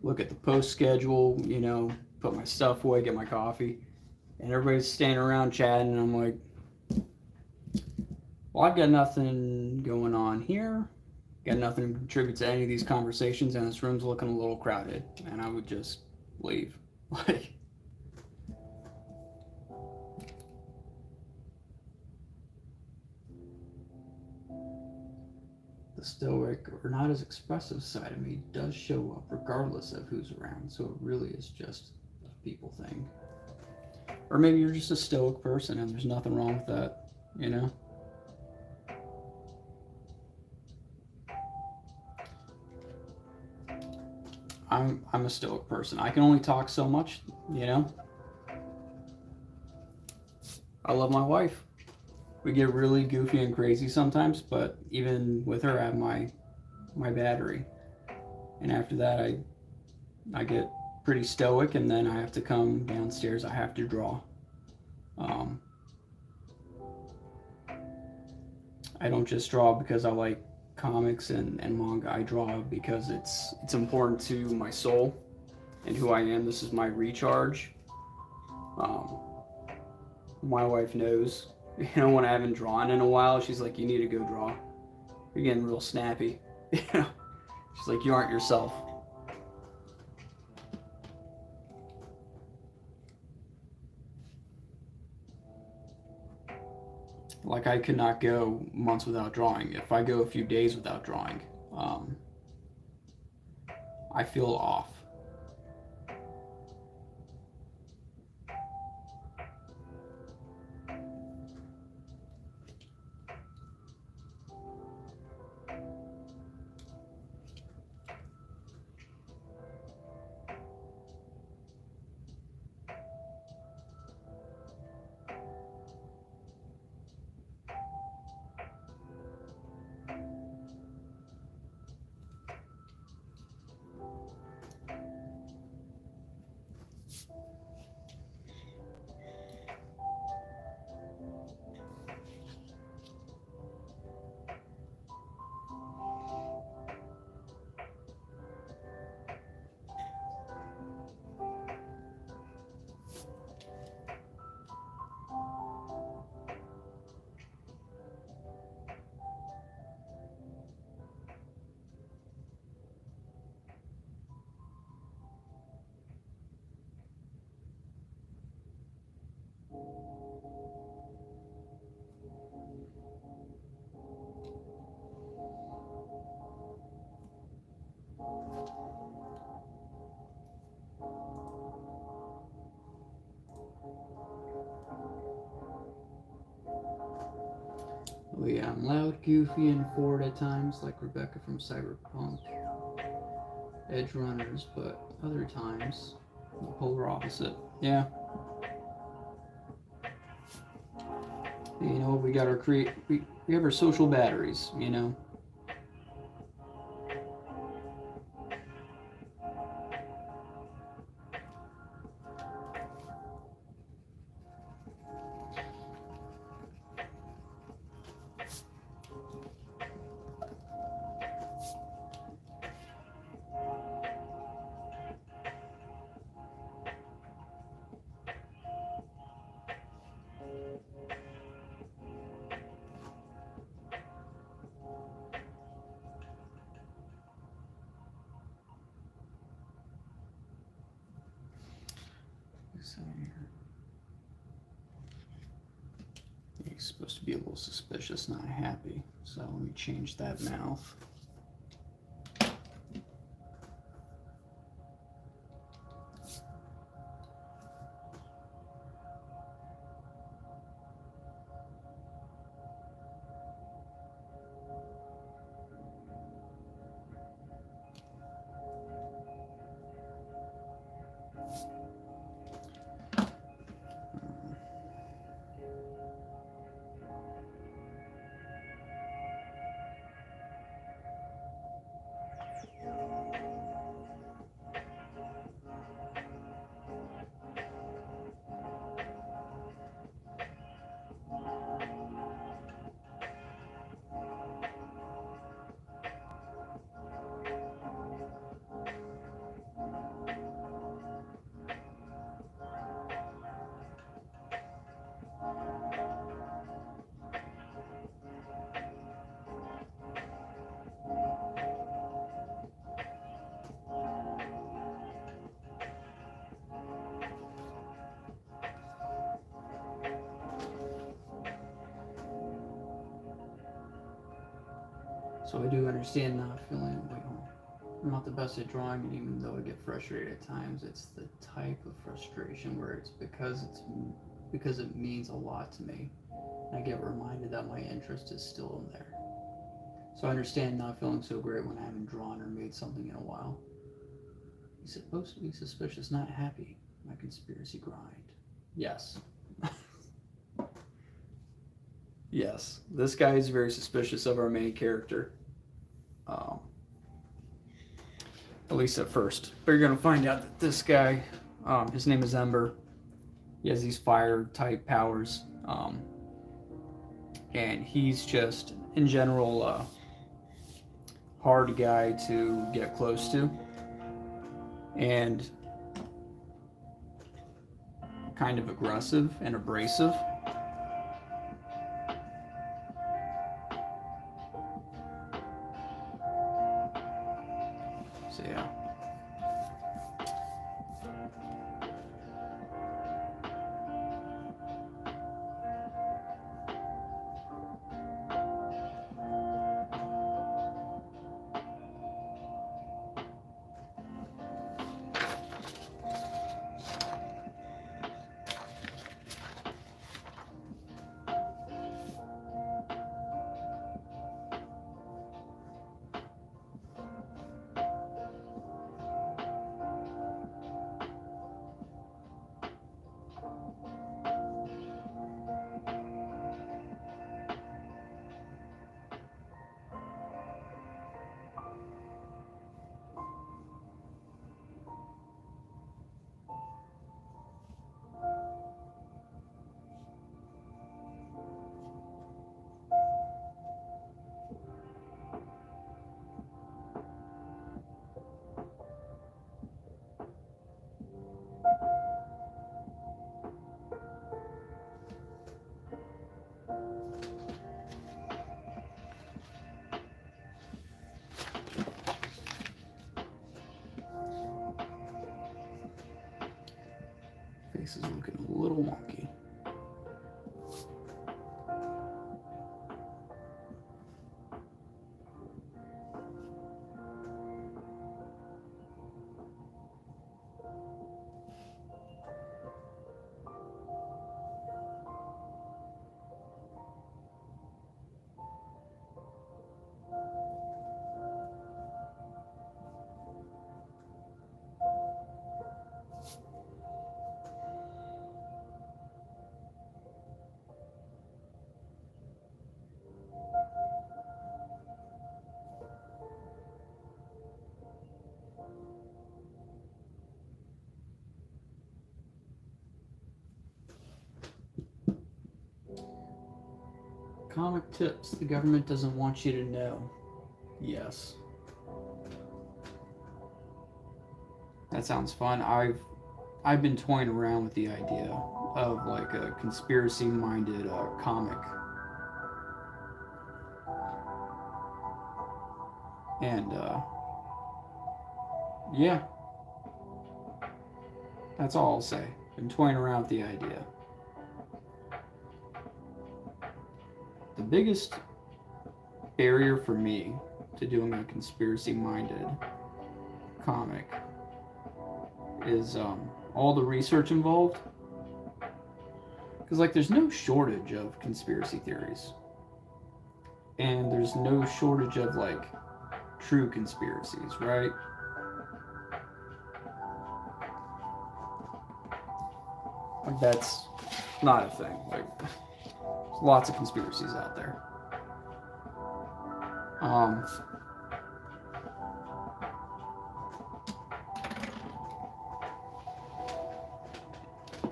look at the post schedule, you know, put my stuff away, get my coffee, and everybody's standing around chatting, and I'm like, well, I've got nothing going on here, got nothing to contribute to any of these conversations, and this room's looking a little crowded, and I would just leave. Like, the stoic or not as expressive side of me does show up regardless of who's around, so it really is just a people thing. Or maybe you're just a stoic person and there's nothing wrong with that, you know? I'm a stoic person. I can only talk so much, you know? I love my wife. We get really goofy and crazy sometimes, but even with her, I have my battery. And after that, I get pretty stoic, and then I have to come downstairs. I have to draw. I don't just draw because I like comics and manga. I draw because it's important to my soul and who I am. This is my recharge. My wife knows. You know, when I haven't drawn in a while, she's like, "You need to go draw. You're getting real snappy." You know, she's like, "You aren't yourself." Like, I could not go months without drawing. If I go a few days without drawing, I feel off. But yeah, I'm loud, goofy, and forward at times, like Rebecca from Cyberpunk Edge Runners, but other times, the polar opposite. Yeah. You know, we got our we have our social batteries, you know. He's supposed to be a little suspicious, not happy. So let me change that mouth. So I do understand not feeling like I'm not the best at drawing, and even though I get frustrated at times, it's the type of frustration where it's because it means a lot to me. And I get reminded that my interest is still in there. So I understand not feeling so great when I haven't drawn or made something in a while. He's supposed to be suspicious, not happy. My conspiracy grind. Yes. Yes. This guy is very suspicious of our main character. At least at first. But you're going to find out that this guy, his name is Ember. He has these fire type powers. And he's just, in general, hard guy to get close to. And kind of aggressive and abrasive. So yeah. Face is looking a little wonky. Comic tips the government doesn't want you to know. Yes. That sounds fun. I've been toying around with the idea of like a conspiracy-minded comic, and yeah, that's all I'll say. Been toying around with the idea. The biggest barrier for me to doing a conspiracy-minded comic is all the research involved. Because, like, there's no shortage of conspiracy theories. And there's no shortage of, like, true conspiracies, right? Like, that's not a thing. Like, there's lots of conspiracies out there.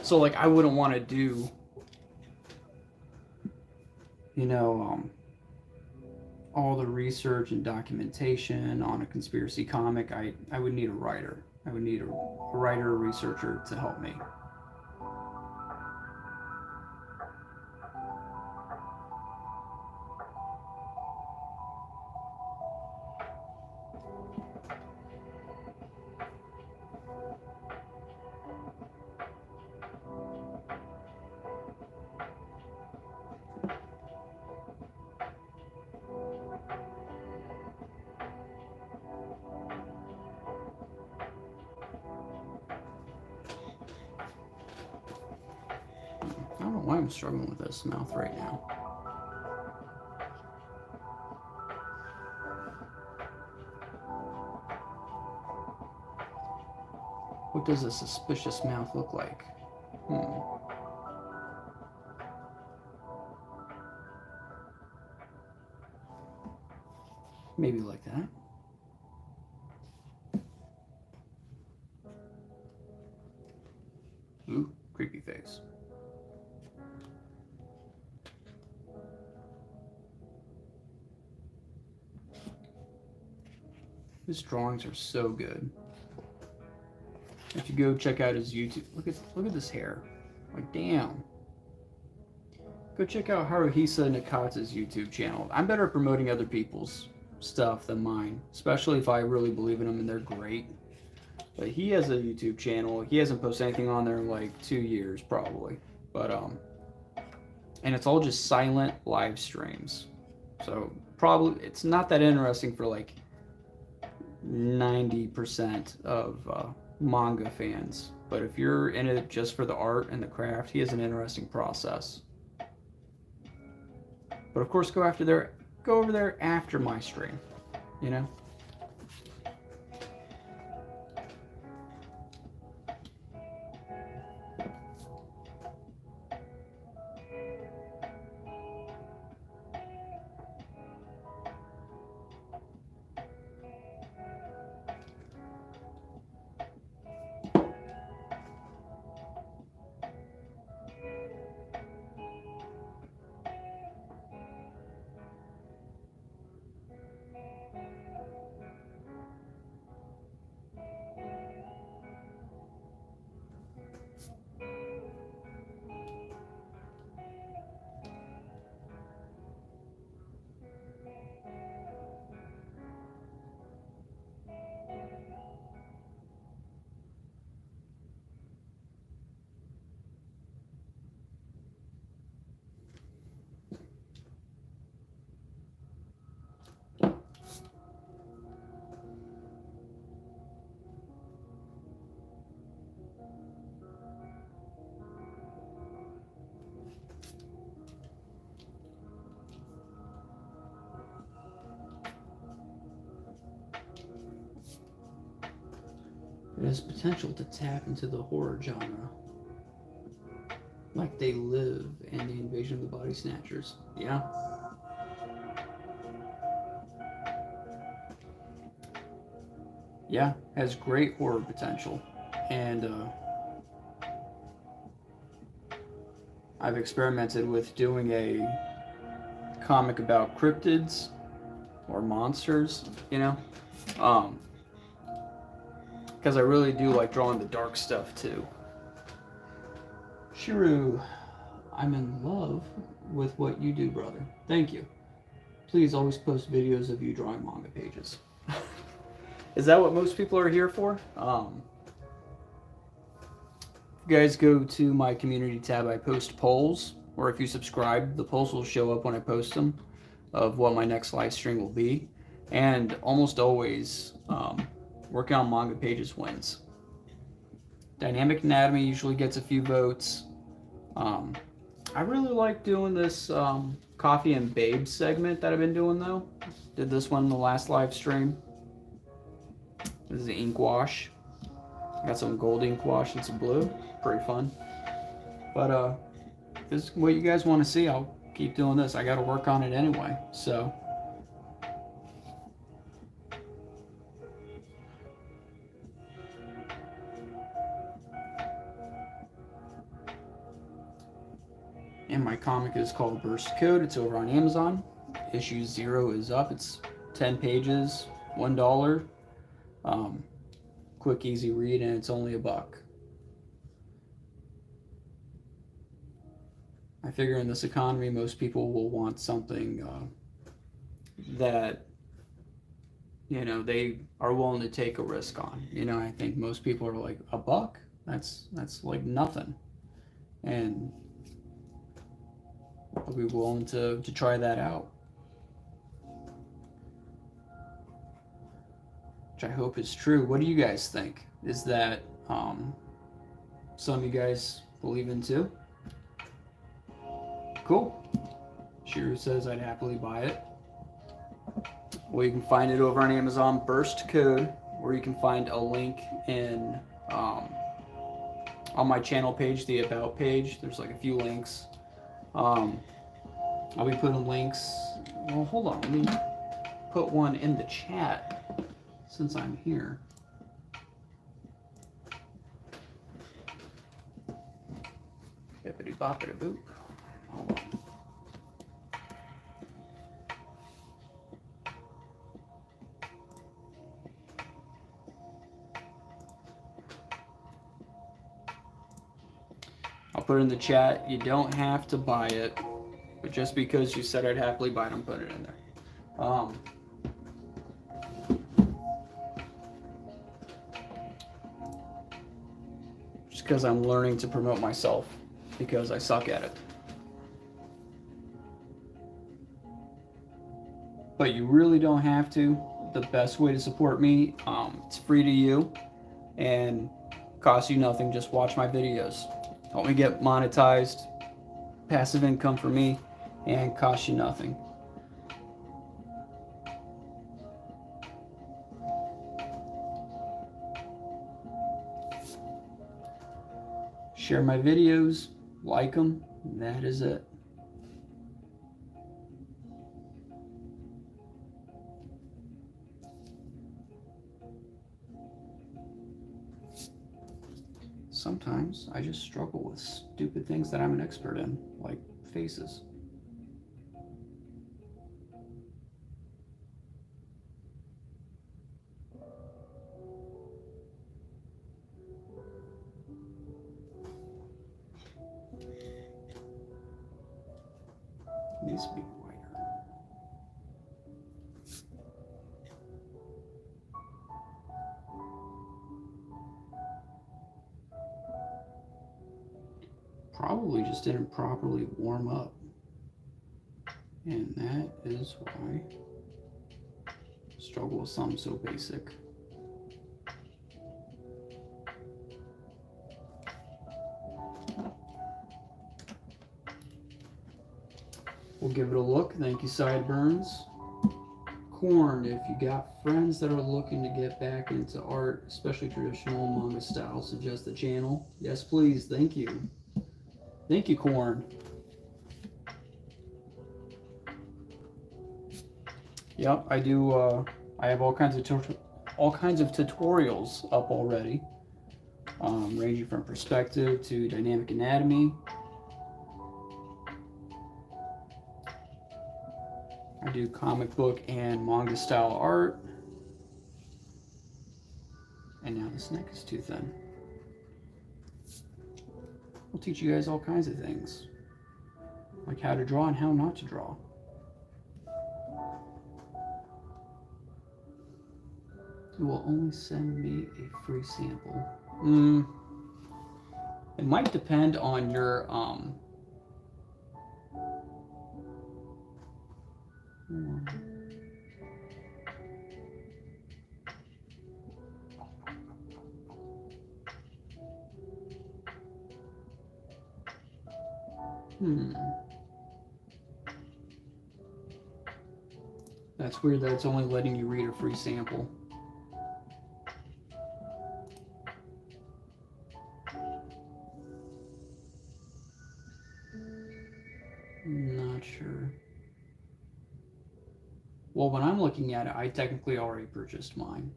So, like, I wouldn't want to do, you know, all the research and documentation on a conspiracy comic. I would need a writer. I would need a writer or researcher to help me. I don't know why I'm struggling with this mouth right now. What does a suspicious mouth look like? Maybe like that. Ooh, creepy face. His drawings are so good. If you go check out his YouTube, look at this hair. Like, damn. Go check out Haruhisa Nakata's YouTube channel. I'm better at promoting other people's stuff than mine, especially if I really believe in them and they're great. But he has a YouTube channel. He hasn't posted anything on there in like 2 years probably. But and it's all just silent live streams. So probably it's not that interesting for like 90% of manga fans. But if you're in it just for the art and the craft, he has an interesting process. But of course, go over there after my stream, you know? It has potential to tap into the horror genre. Like They Live and The Invasion of the Body Snatchers. Yeah. Yeah, has great horror potential. And I've experimented with doing a comic about cryptids or monsters, you know, because I really do like drawing the dark stuff too. Shiru, I'm in love with what you do, brother. Thank you. Please always post videos of you drawing manga pages. Is that what most people are here for? If you guys go to my community tab, I post polls, or if you subscribe, the polls will show up when I post them of what my next live stream will be. And almost always, working on manga pages wins. Dynamic Anatomy usually gets a few votes. I really like doing this Coffee and Babe segment that I've been doing though. Did this one in the last live stream. This is the ink wash. I got some gold ink wash and some blue. Pretty fun. But if this is what you guys want to see, I'll keep doing this. I got to work on it anyway, so. And my comic is called Burst Code. It's over on Amazon. Issue 0 is up. It's 10 pages, $1. Quick, easy read, and it's only $1. I figure in this economy, most people will want something that, you know, they are willing to take a risk on. You know, I think most people are like, $1? That's like nothing. And I'll be willing to try that out. Which I hope is true. What do you guys think? Is that some of you guys believe in too? Cool. Shiru says I'd happily buy it. Well, you can find it over on Amazon, Burst Code, or you can find a link in on my channel page, the About page. There's like a few links. I'll be putting links. Well, hold on. Let me put one in the chat since I'm here. Bippity boppity boop. Hold on. I'll put it in the chat. You don't have to buy it, but just because you said I'd happily buy it, I'm putting it in there. Just because I'm learning to promote myself, because I suck at it. But you really don't have to. The best way to support me, it's free to you and costs you nothing. Just watch my videos. Help me get monetized, passive income for me, and cost you nothing. Share my videos, like them, and that is it. Sometimes I just struggle with stupid things that I'm an expert in, like faces. Needs to be whiter. Probably just didn't properly warm up. And that is why I struggle with something so basic. We'll give it a look. Thank you, Sideburns. Corn, if you got friends that are looking to get back into art, especially traditional manga style, suggest the channel. Yes, please. Thank you. Thank you, Corn. Yep, I do. I have all kinds of tutorials up already, ranging from perspective to dynamic anatomy. I do comic book and manga style art. And now this neck is too thin. We'll teach you guys all kinds of things, like how to draw and how not to draw. You will only send me a free sample. It might depend on your That's weird that it's only letting you read a free sample. Not sure. Well, when I'm looking at it, I technically already purchased mine.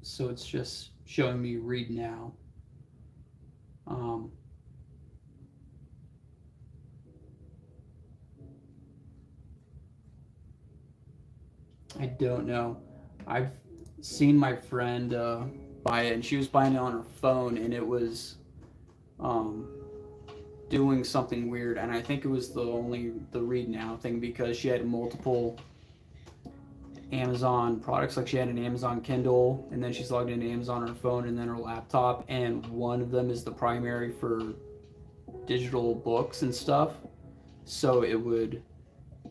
So it's just showing me read now. I don't know. I've seen my friend buy it, and she was buying it on her phone, and it was doing something weird. And I think it was the read now thing, because she had multiple Amazon products. Like she had an Amazon Kindle, and then she's logged into Amazon on her phone and then her laptop, and one of them is the primary for digital books and stuff. So it would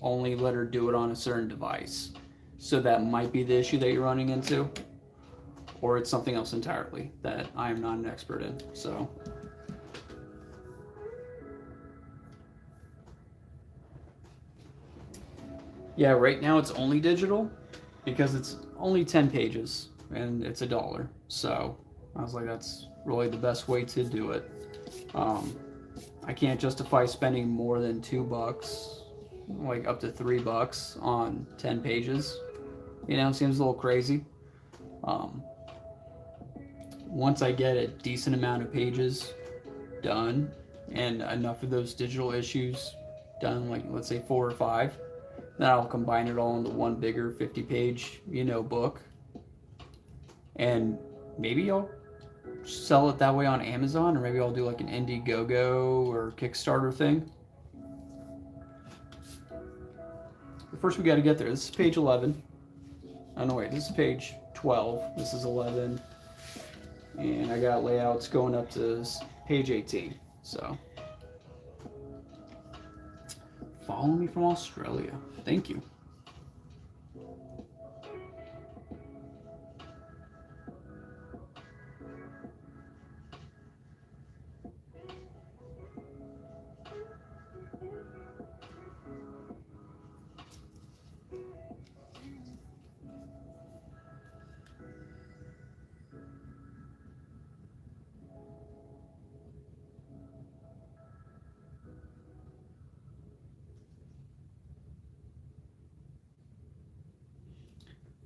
only let her do it on a certain device. So that might be the issue that you're running into, or it's something else entirely that I am not an expert in. So yeah, right now it's only digital because it's only 10 pages and it's $1. So I was like, that's really the best way to do it. I can't justify spending more than $2, like up to $3 on 10 pages. You know, it seems a little crazy. Once I get a decent amount of pages done and enough of those digital issues done, like let's say 4 or 5, then I'll combine it all into one bigger 50-page, book. And maybe I'll sell it that way on Amazon, or maybe I'll do like an Indiegogo or Kickstarter thing. But first we got to get there. This is page 11. Oh no, wait, this is page 12. This is 11. And I got layouts going up to page 18. So, follow me from Australia. Thank you.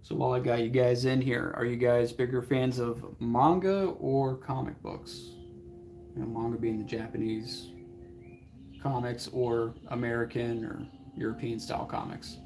So while I got you guys in here, are you guys bigger fans of manga or comic books? Manga being the Japanese comics, or American or European style comics.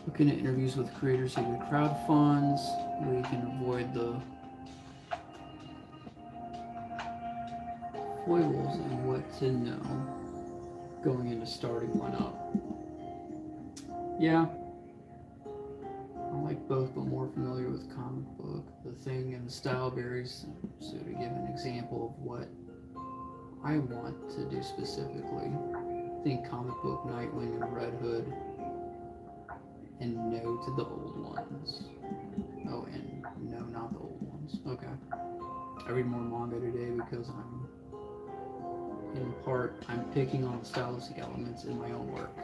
Looking at interviews with creators who do crowd funds. we can avoid the foibles and what to know going into starting one up. Yeah, I like both, but more familiar with comic book. The Thing and the style varies. So to give an example of what I want to do specifically, I think comic book Nightwing and Red Hood, and no to the old ones. Oh, and no, not the old ones. Okay. I read more manga today because I'm picking on the stylistic elements in my own work.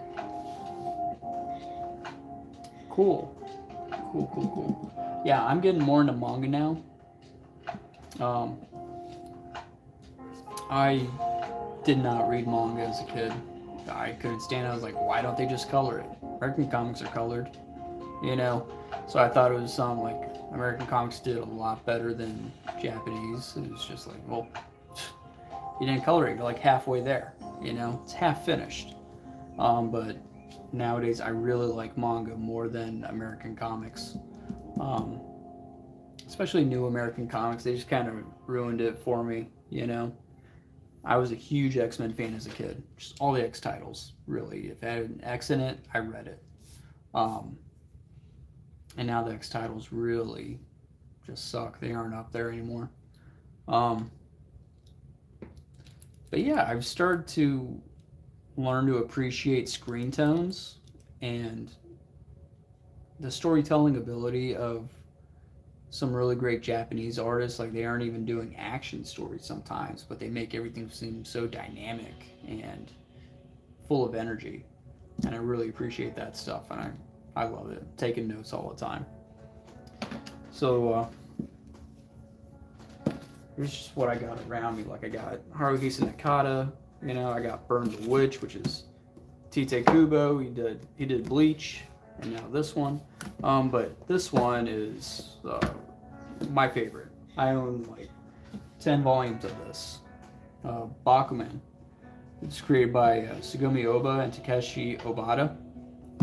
Cool. Yeah, I'm getting more into manga now. I did not read manga as a kid. I couldn't stand it. I was like, why don't they just color it? American comics are colored, you know? So I thought it was like American comics did a lot better than Japanese. It was just like, well, you didn't color it. You're like halfway there, you know? It's half finished. But nowadays I really like manga more than American comics. Especially new American comics. They just kind of ruined it for me, you know? I was a huge X-Men fan as a kid. Just all the X titles, really. If it had an X in it, I read it. And now the X titles really just suck. They aren't up there anymore. But yeah, I've started to learn to appreciate screen tones and the storytelling ability of some really great Japanese artists. Like, they aren't even doing action stories sometimes, but they make everything seem so dynamic and full of energy. And I really appreciate that stuff, and I love it. Taking notes all the time. So here's just what I got around me. Like, I got Haruhisa Nakata, you know, I got Burn the Witch, which is Tite Kubo. He did Bleach, and now this one. But this one is my favorite. I own like 10 volumes of this. Bakuman. It's created by Sugumi Oba and Takeshi Obata.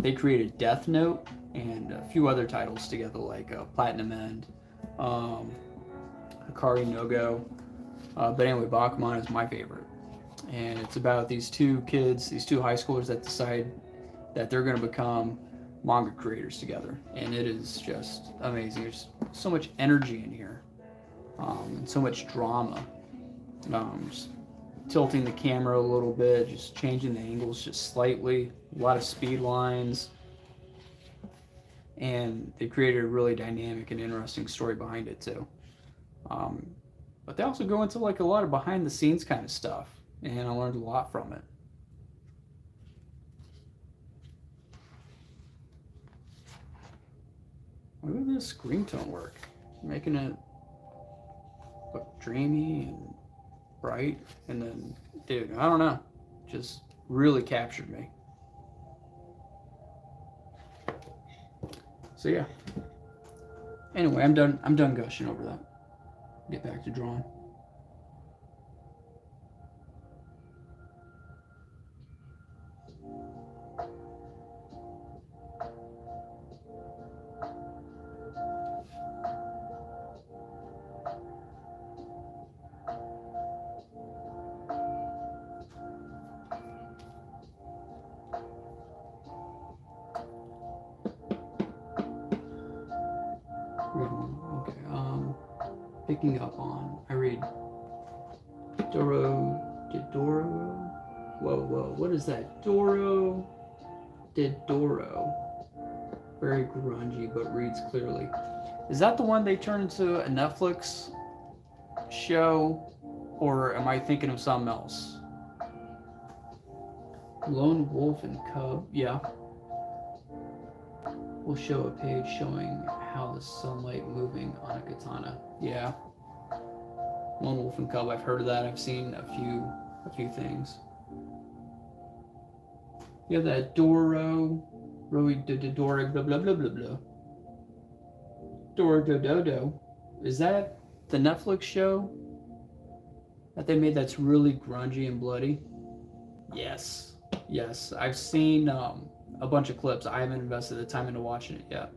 They created Death Note and a few other titles together, like Platinum End, Hikari no Go. But anyway, Bakuman is my favorite. And it's about these two kids, these two high schoolers that decide that they're going to become manga creators together. And it is just amazing. There's so much energy in here, and so much drama. Just tilting the camera a little bit, just changing the angles just slightly, a lot of speed lines. And they created a really dynamic and interesting story behind it too. But they also go into like a lot of behind the scenes kind of stuff, and I learned a lot from it. Look at this screen tone work, making it look dreamy and bright, and then, dude, I don't know, just really captured me. So yeah. Anyway, I'm done gushing over that. Get back to drawing. Okay, picking up on, I read Doro, whoa, what is that? Doro Didoro. Very grungy, but reads clearly. Is that the one they turned into a Netflix show, or am I thinking of something else? Lone Wolf and Cub, yeah. We'll show a page showing how the sunlight moving on a katana. Yeah. Lone Wolf and Cub, I've heard of that. I've seen a few things. You have that Doro, Doro, blah blah blah blah blah. Doro Dodo. Is that the Netflix show that they made that's really grungy and bloody? Yes. I've seen a bunch of clips. I haven't invested the time into watching it yet.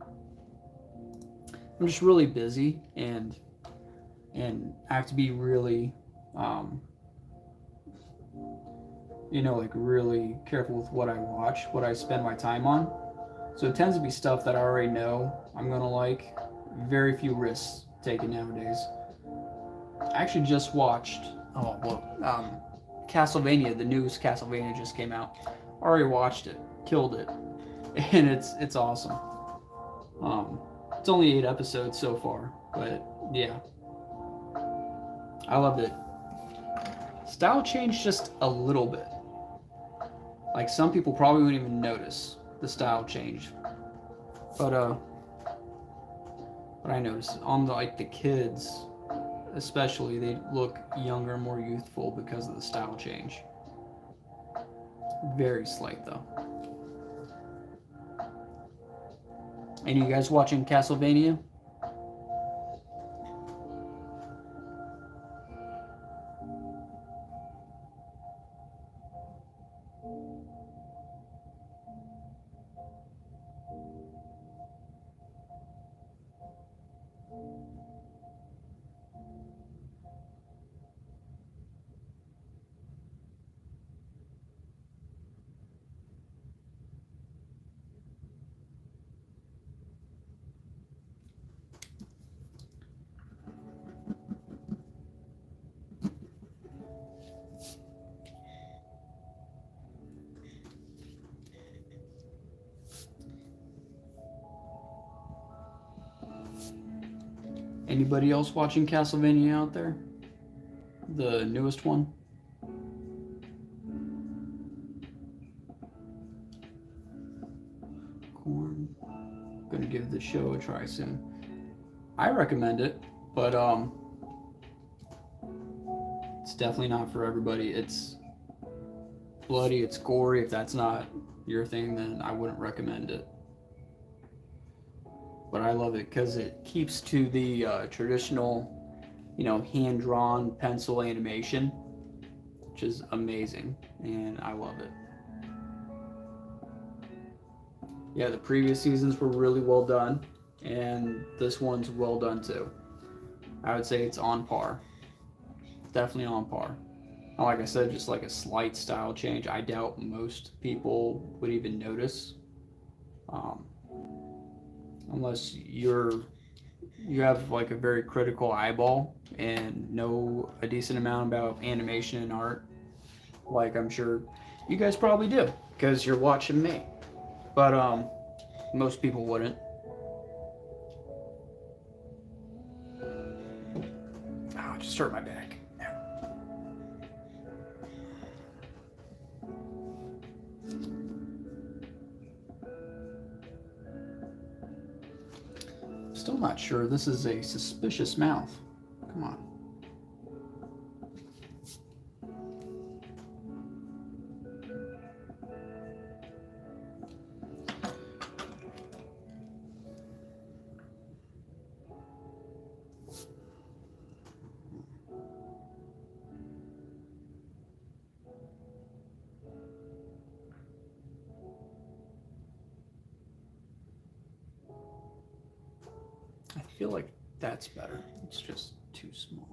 I'm just really busy, and I have to be really, like really careful with what I watch, what I spend my time on. So it tends to be stuff that I already know I'm gonna like. Very few risks taken nowadays. I actually just watched. Oh well, Castlevania. The newest Castlevania just came out. Already watched it, killed it, and it's awesome. Um, it's only 8 episodes so far, but yeah, I loved it. Style changed just a little bit. Like some people probably wouldn't even notice the style change, but but I noticed on the kids, especially, they look younger and more youthful because of the style change. Very slight though. And you guys watching Castlevania? Anybody else watching Castlevania out there? The newest one? Corn. Gonna give the show a try soon. I recommend it, but it's definitely not for everybody. It's bloody, it's gory. If that's not your thing, then I wouldn't recommend it. But I love it because it keeps to the traditional, hand-drawn pencil animation, which is amazing, and I love it. Yeah, the previous seasons were really well done, and this one's well done too. I would say it's on par. Definitely on par. Like I said, just like a slight style change. I doubt most people would even notice, um, unless you have like a very critical eyeball and know a decent amount about animation and art. Like I'm sure you guys probably do because you're watching me. But most people wouldn't. Oh, it just hurt my back. Still not sure. This is a suspicious mouth. Come on. I feel like that's better. It's just too small.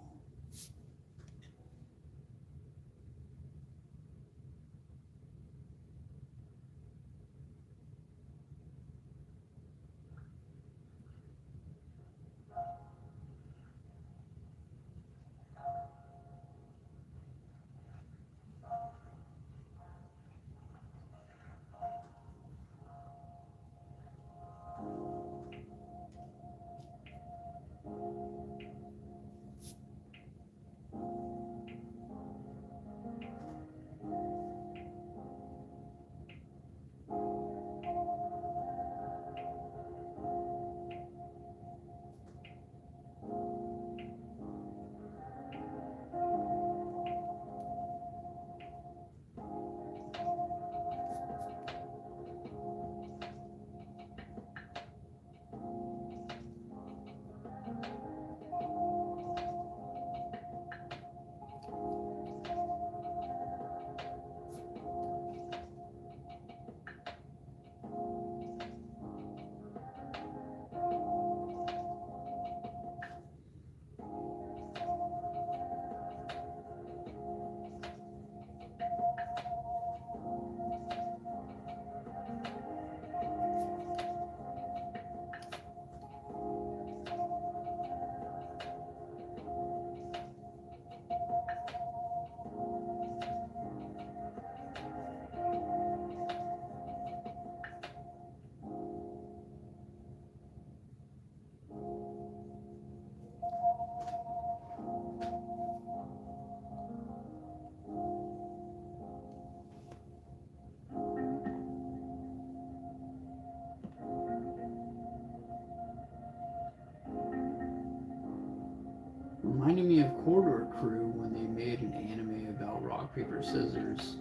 reminded me of Corridor Crew when they made an anime about rock, paper, scissors.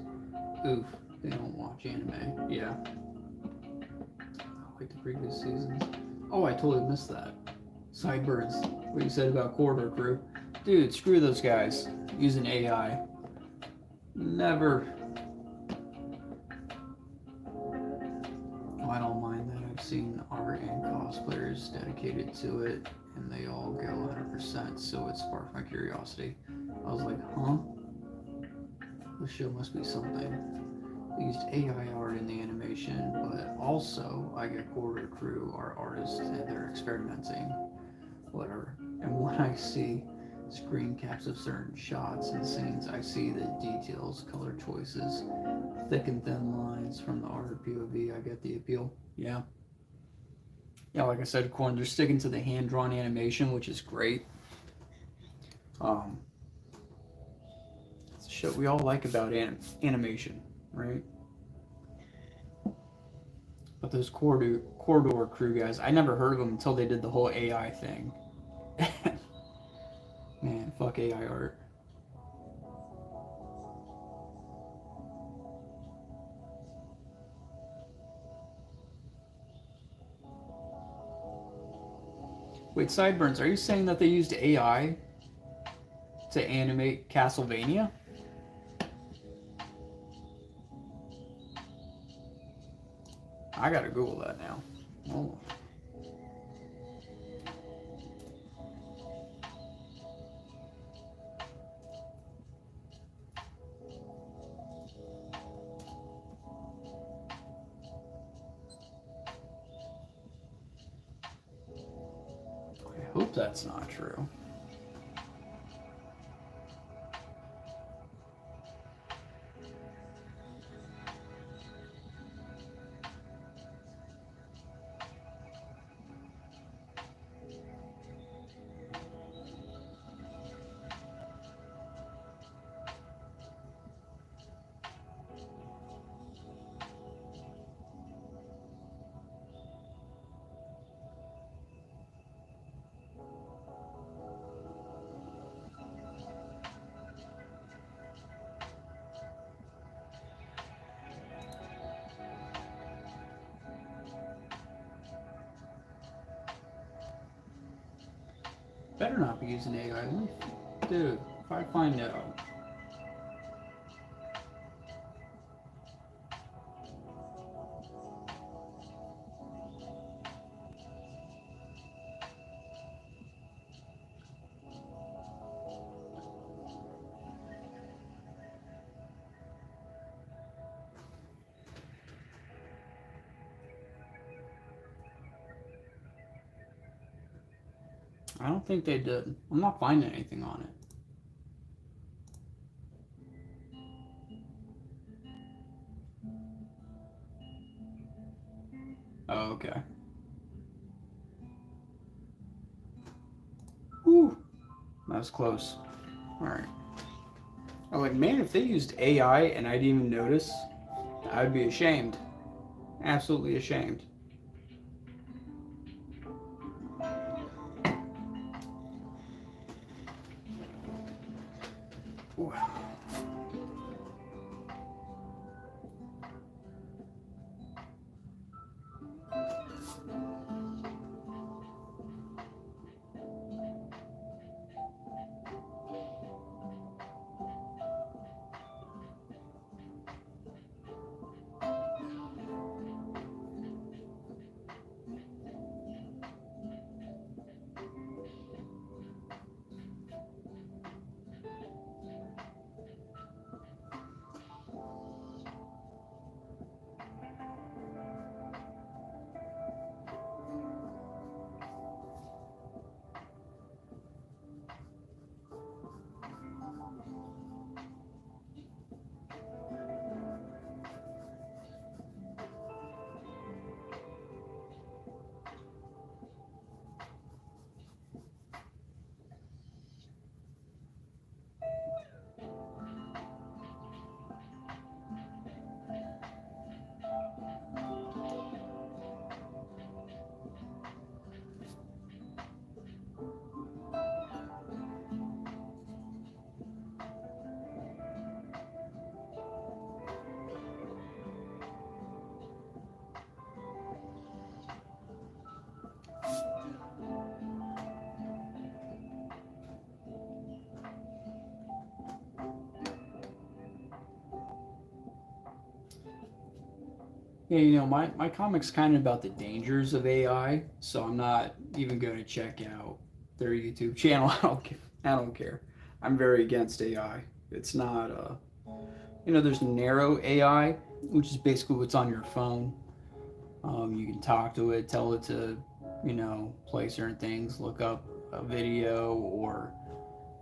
Oof, they don't watch anime. Yeah. Like the previous seasons. Oh, I totally missed that. Sideburns. What you said about Corridor Crew. Dude, screw those guys. Using AI. Never. Oh, I don't mind that. I've seen art and cosplayers dedicated to it, and they all go 100%, so it sparked my curiosity. I was like, huh? This show must be something. They used AI art in the animation, but also I get Corridor Crew are artists and they're experimenting. Whatever. And when I see screen caps of certain shots and scenes, I see the details, color choices, thick and thin lines from the art POV. I get the appeal. Yeah. Yeah, like I said, Corn, they're sticking to the hand-drawn animation, which is great. It's a show we all like about animation, right? But those corridor Crew guys, I never heard of them until they did the whole AI thing. Man, fuck AI art. Wait, Sideburns, are you saying that they used AI to animate Castlevania? I gotta Google that now. Oh. I hope that's not true. Better not be using AI. Dude, if I find out. I don't think they did. I'm not finding anything on it. Oh, okay. Whew. That was close. Alright. I'm like, man, if they used AI and I didn't even notice, I would be ashamed. Absolutely ashamed. Ooh. Yeah, you know, my comic's kind of about the dangers of AI, so I'm not even going to check out their YouTube channel. I don't care. I'm very against AI. It's not, you know, there's narrow AI, which is basically what's on your phone. You can talk to it, tell it to, you know, play certain things, look up a video, or,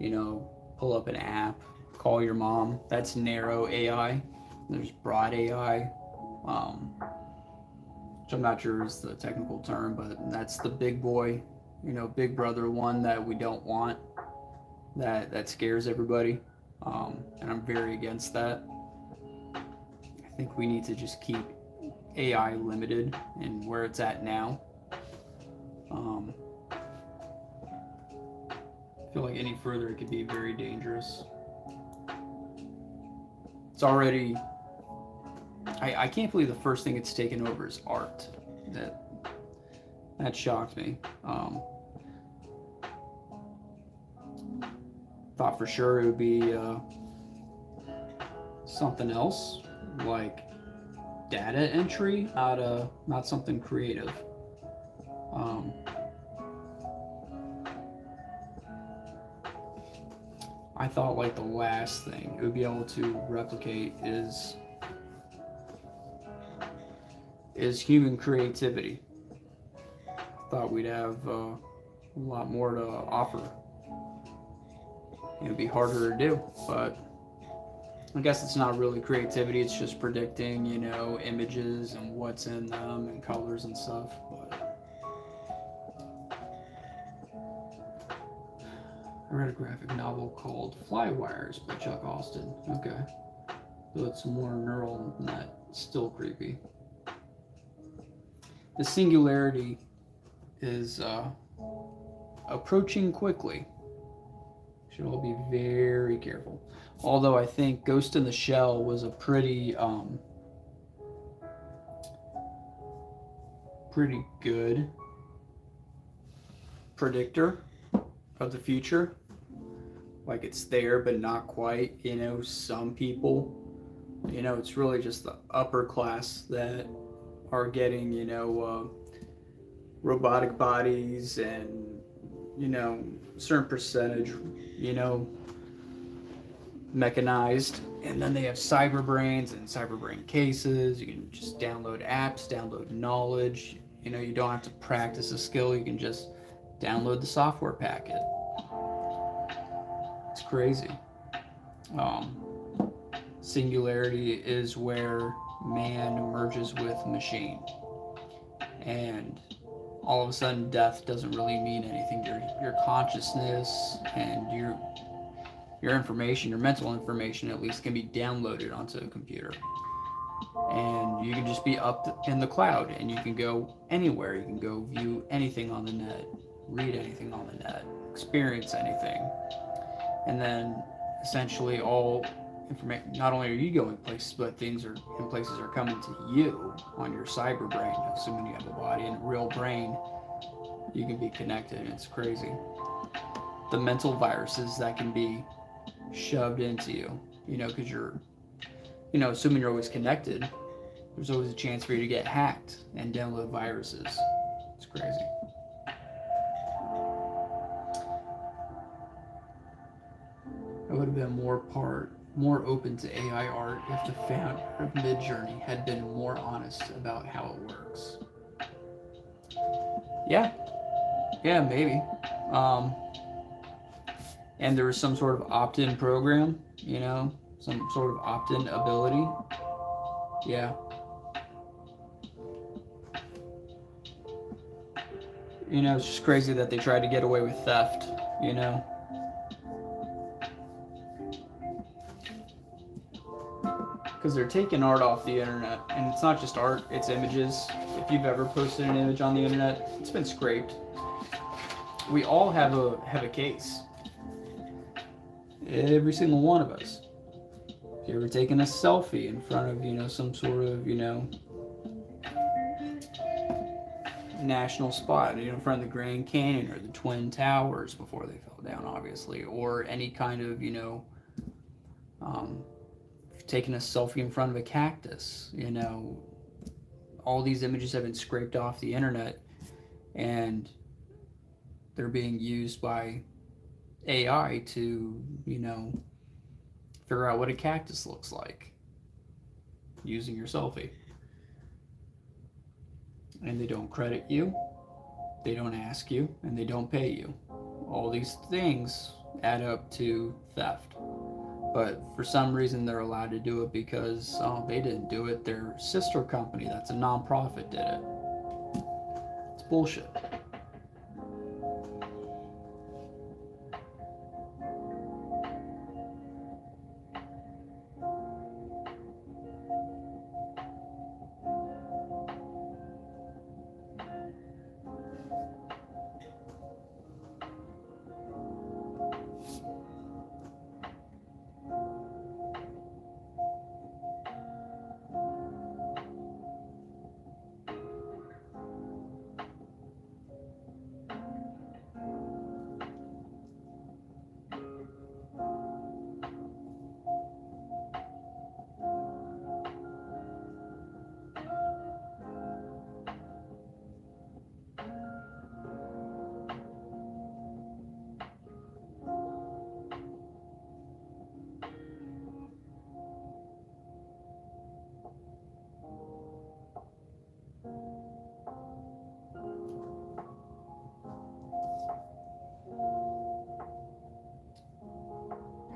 you know, pull up an app, call your mom. That's narrow AI. There's broad AI, which I'm not sure is the technical term, but that's the big boy, you know, big brother one that we don't want, that scares everybody. And I'm very against that. I think we need to just keep AI limited in where it's at now. Um, I feel like any further it could be very dangerous. It's already. I can't believe the first thing it's taken over is art. That shocked me. Thought for sure it would be something else, like data entry, not something creative. Um, I thought like the last thing it would be able to replicate is human creativity. Thought we'd have a lot more to offer. It'd be harder to do, but I guess it's not really creativity. It's just predicting, you know, images and what's in them and colors and stuff. But I read a graphic novel called Flywires by Chuck Austin. Okay, so it's more neural than that. Still creepy. The singularity is approaching quickly. Should all be very careful. Although I think Ghost in the Shell was a pretty good predictor of the future. Like it's there, but not quite. You know, some people, you know, it's really just the upper class that are getting, you know, robotic bodies and, you know, certain percentage, you know, mechanized, and then they have cyber brains and cyber brain cases. You can just download apps, download knowledge. You know, you don't have to practice a skill. You can just download the software packet. It's crazy. Singularity is where man merges with machine, and all of a sudden death doesn't really mean anything. Your consciousness and your information, your mental information at least, can be downloaded onto a computer, and you can just be up in the cloud, and you can go anywhere. You can go view anything on the net, read anything on the net, experience anything, and then essentially all information, not only are you going places, but things are in places are coming to you on your cyber brain, assuming you have a body and a real brain. You can be connected, and it's crazy. The mental viruses that can be shoved into you, you know, because you're, you know, assuming you're always connected, there's always a chance for you to get hacked and download viruses. It's crazy. I would have been more open to AI art if the founder of Midjourney had been more honest about how it works. Yeah, maybe. And there was some sort of opt-in program, you know, some sort of opt-in ability. Yeah. You know, it's just crazy that they tried to get away with theft, you know. Because they're taking art off the internet, and it's not just art, it's images. If you've ever posted an image on the internet, it's been scraped. We all have a case. Every single one of us. If you ever taken a selfie in front of, you know, some sort of, you know, national spot, you know, in front of the Grand Canyon or the Twin Towers before they fell down, obviously, or any kind of, you know, taking a selfie in front of a cactus, you know, all these images have been scraped off the internet, and they're being used by AI to, figure out what a cactus looks like using your selfie. And they don't credit you, they don't ask you, and they don't pay you. All these things add up to theft. But for some reason, they're allowed to do it because, they didn't do it. Their sister company, that's a nonprofit, did it. It's bullshit.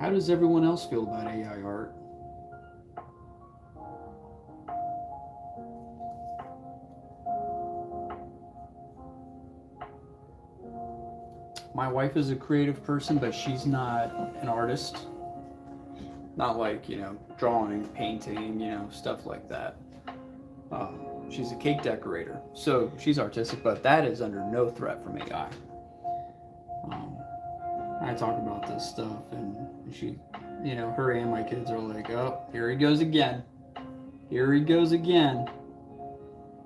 How does everyone else feel about AI art? My wife is a creative person, but she's not an artist. Not like, drawing, painting, stuff like that. She's a cake decorator, so she's artistic, but that is under no threat from AI. I talk about this stuff, and she, her and my kids are like, oh, here he goes again. Here he goes again.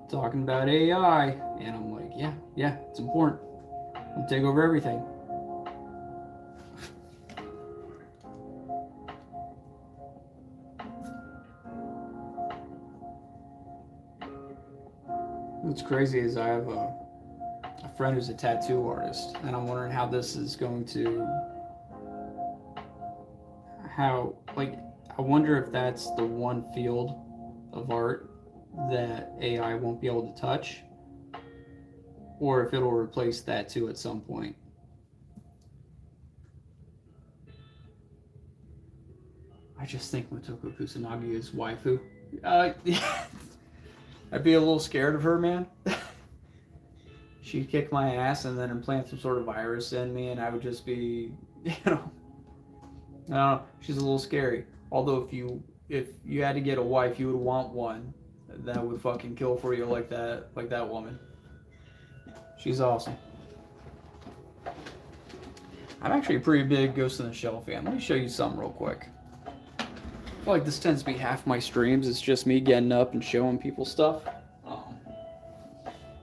Talking about AI. And I'm like, yeah, it's important. It'll take over everything. What's crazy is I have a friend who's a tattoo artist, and I'm wondering how this is going to, I wonder if that's the one field of art that AI won't be able to touch, or if it'll replace that too at some point. I just think Motoko Kusanagi is waifu. I'd be a little scared of her, man. She'd kick my ass and then implant some sort of virus in me, and I would just be, I don't know. She's a little scary. Although if you had to get a wife, you would want one that would fucking kill for you like that woman. She's awesome. I'm actually a pretty big Ghost in the Shell fan. Let me show you something real quick. I feel like this tends to be half my streams. It's just me getting up and showing people stuff.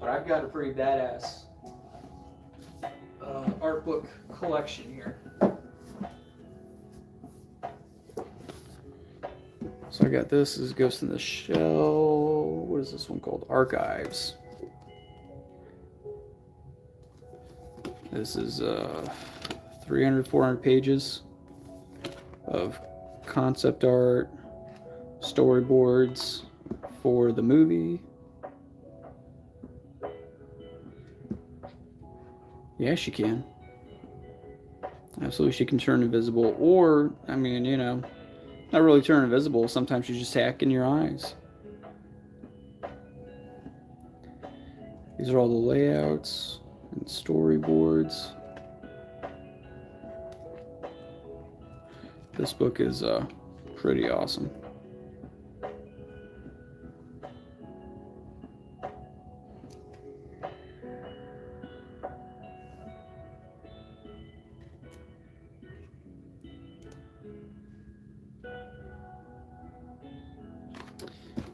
But I've got a pretty badass art book collection here. So I got this is Ghost in the Shell. What is this one called? Archives. This is 300, 400 pages of concept art, storyboards for the movie. Yeah, she can. Absolutely, she can turn invisible, or, not really turn invisible. Sometimes you just hack in your eyes. These are all the layouts and storyboards. This book is pretty awesome.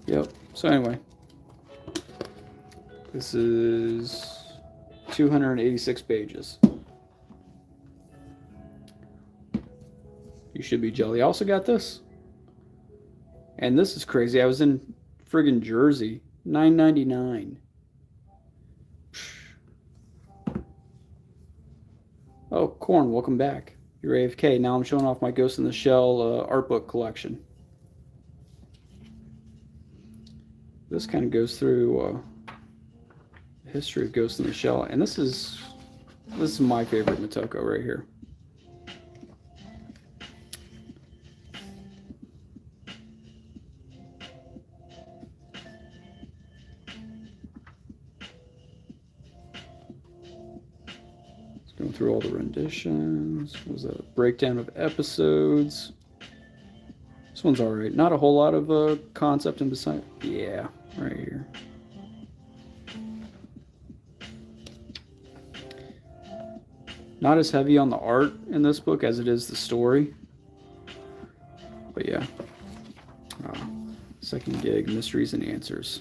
Yep. So anyway, this is 286 pages. You should be jelly. I also got this. And this is crazy. I was in friggin' Jersey $9.99. Oh, Corn, welcome back. You're AFK. Now I'm showing off my Ghost in the Shell art book collection. This kind of goes through the history of Ghost in the Shell, and this is my favorite Motoko right here. Going through all the renditions. What was that? Breakdown of episodes. This one's alright. Not a whole lot of concept and beside. Yeah, right here. Not as heavy on the art in this book as it is the story. But yeah. Second gig, mysteries and answers.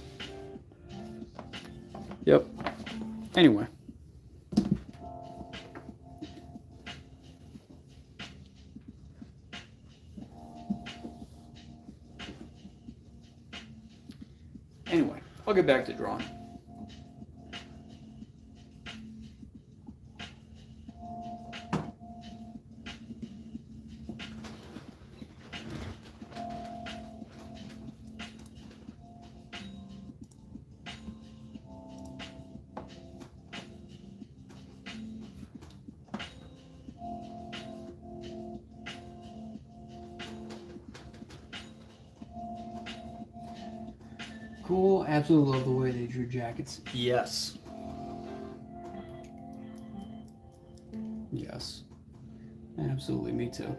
Yep. Anyway. Anyway, I'll get back to drawing. Cool. Absolutely love the way they drew jackets. Yes. Yes. Absolutely, me too.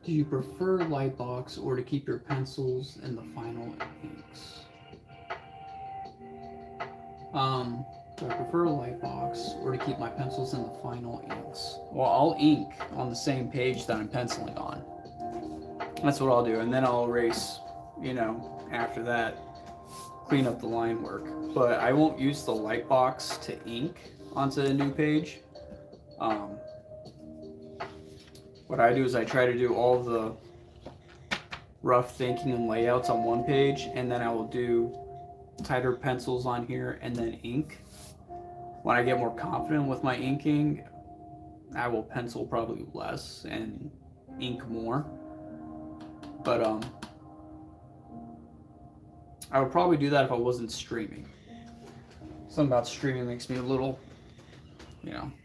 Do you prefer Lightbox or to keep your pencils in the final inks? Do I prefer Lightbox or to keep my pencils in the final inks? Well, I'll ink on the same page that I'm penciling on. That's what I'll do, and then I'll erase, after that, clean up the line work. But I won't use the Lightbox to ink onto a new page. What I do is I try to do all the rough thinking and layouts on one page, and then I will do tighter pencils on here and then ink. When I get more confident with my inking, I will pencil probably less and ink more. But I would probably do that if I wasn't streaming. Something about streaming makes me a little,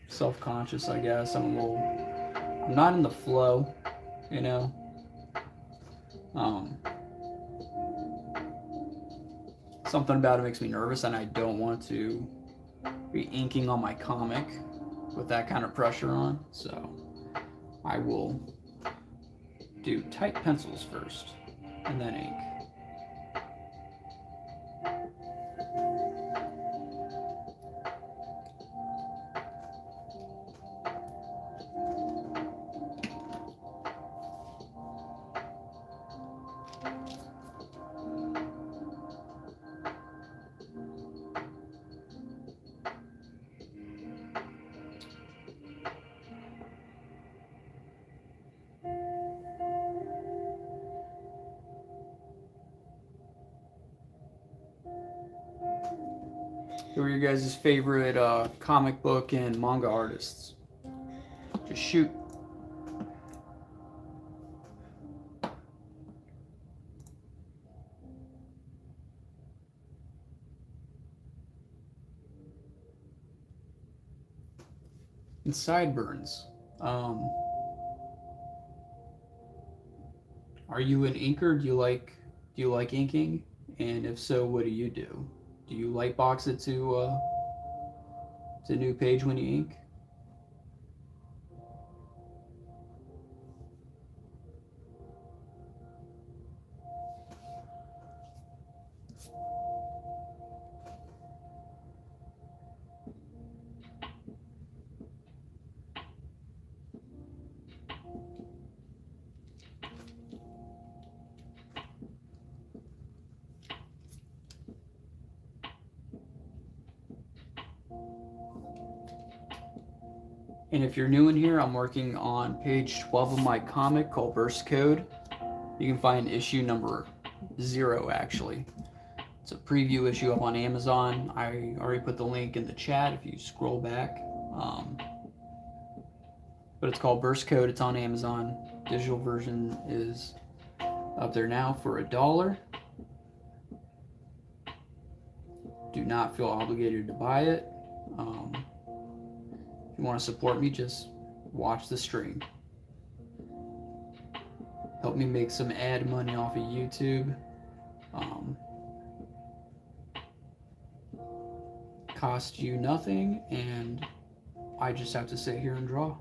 self-conscious, I guess. I'm not in the flow, Something about it makes me nervous, and I don't want to be inking on my comic with that kind of pressure on. So I will do tight pencils first, and then ink. Who are your guys' favorite comic book and manga artists? Just shoot. And sideburns. Are you an inker? Do you like inking? And if so, what do you do? Do you light box it to a new page when you ink? And if you're new in here, I'm working on page 12 of my comic called Burst Code. You can find issue number 0, actually. It's a preview issue up on Amazon. I already put the link in the chat if you scroll back. But it's called Burst Code. It's on Amazon. Digital version is up there now for $1. Do not feel obligated to buy it. If you want to support me, just watch the stream. Help me make some ad money off of YouTube. Cost you nothing, and I just have to sit here and draw.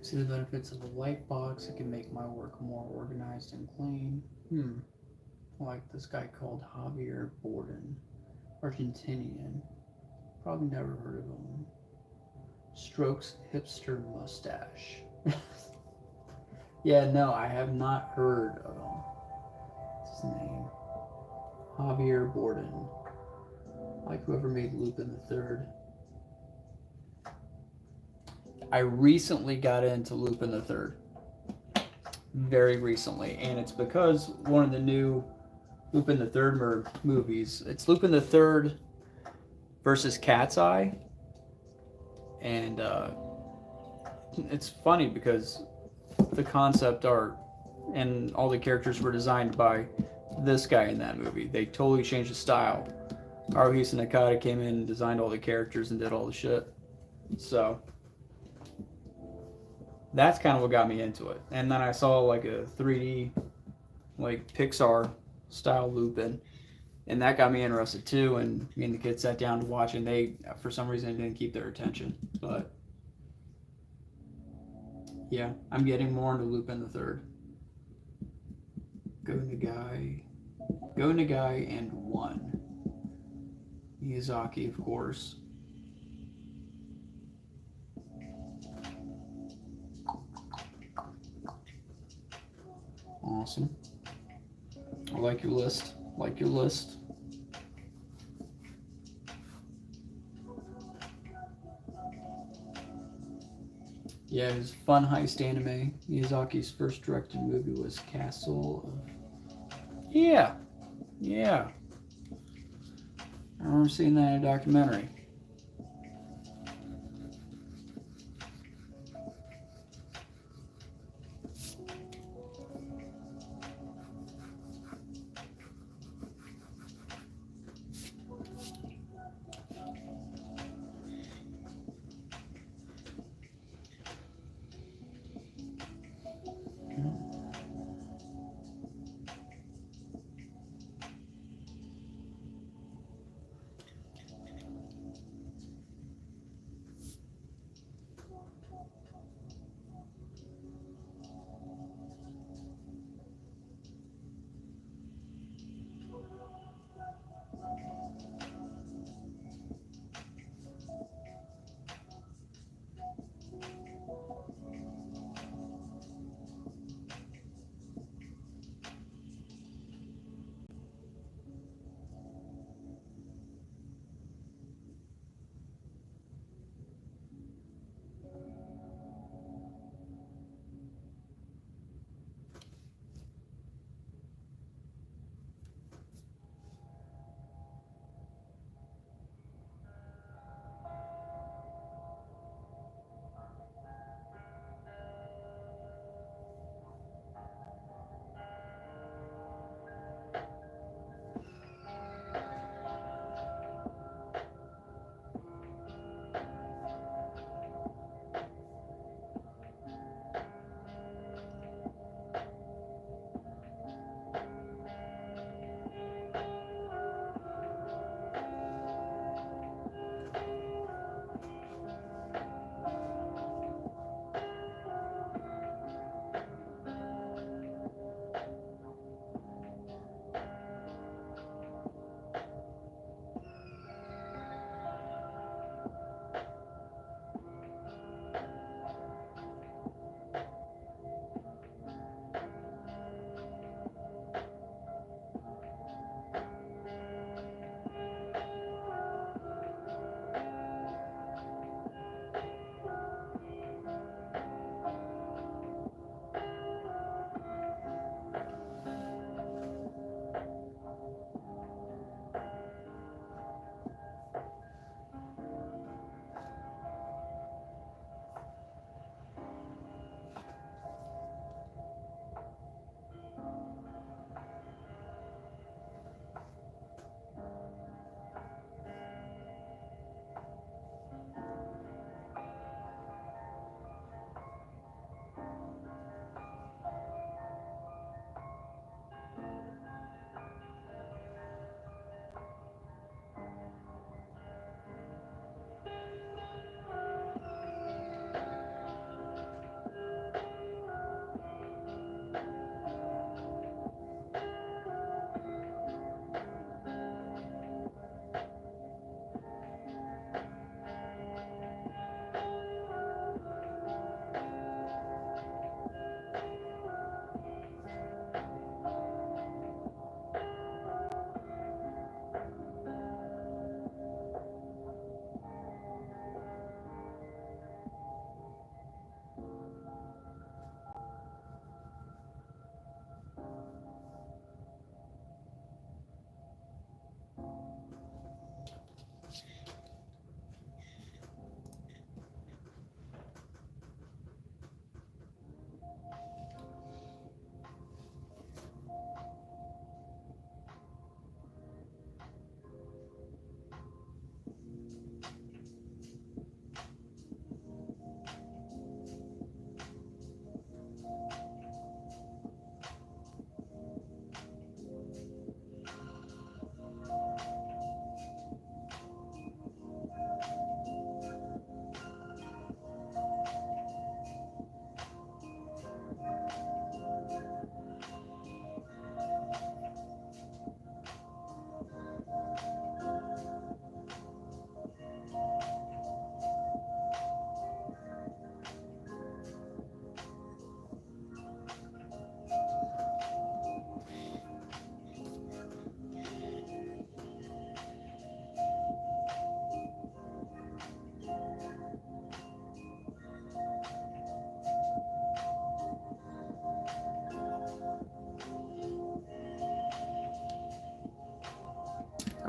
See the benefits of a light box. It can make my work more organized and clean. Like this guy called Javier Borden, Argentinian. Probably never heard of him. Strokes hipster mustache. Yeah, no, I have not heard of him. What's his name? Javier Borden. Like whoever made Lupin the Third. I recently got into Lupin the Third. Very recently. And it's because one of the new Lupin the Third movies. It's Lupin the Third versus Cat's Eye. And it's funny because the concept art and all the characters were designed by this guy in that movie. They totally changed the style. Haruhisa Nakata came in and designed all the characters and did all the shit. So that's kind of what got me into it. And then I saw like a 3D, like Pixar style Lupin, and that got me interested too. And me and the kids sat down to watch, and they, for some reason, didn't keep their attention. But yeah, I'm getting more into Lupin the Third. Go Nagai, and 1. Miyazaki, of course. Awesome. I like your list. Like your list. Yeah, it was fun heist anime. Miyazaki's first directed movie was Castle of... Yeah. I remember seeing that in a documentary.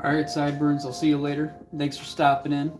Alright, Sideburns, I'll see you later. Thanks for stopping in.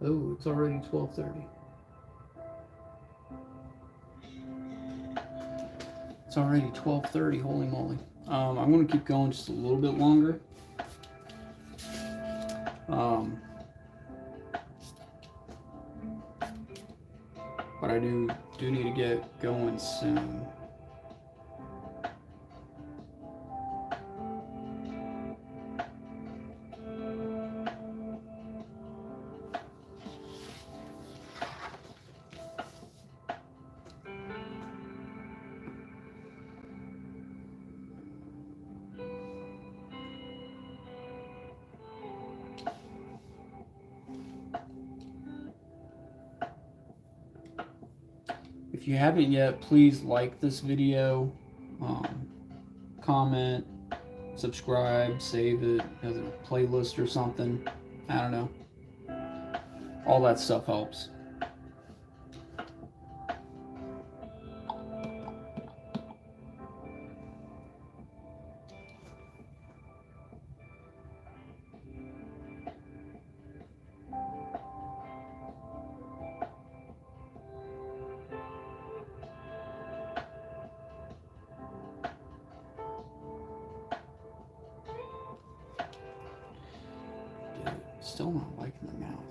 Oh, it's already 12:30. It's already 12:30, holy moly. I'm going to keep going just a little bit longer. But I do need to get going soon. If you haven't yet, please like this video, comment, subscribe, save it as a playlist or something. I don't know. All that stuff helps. Dude, still not liking the mouth.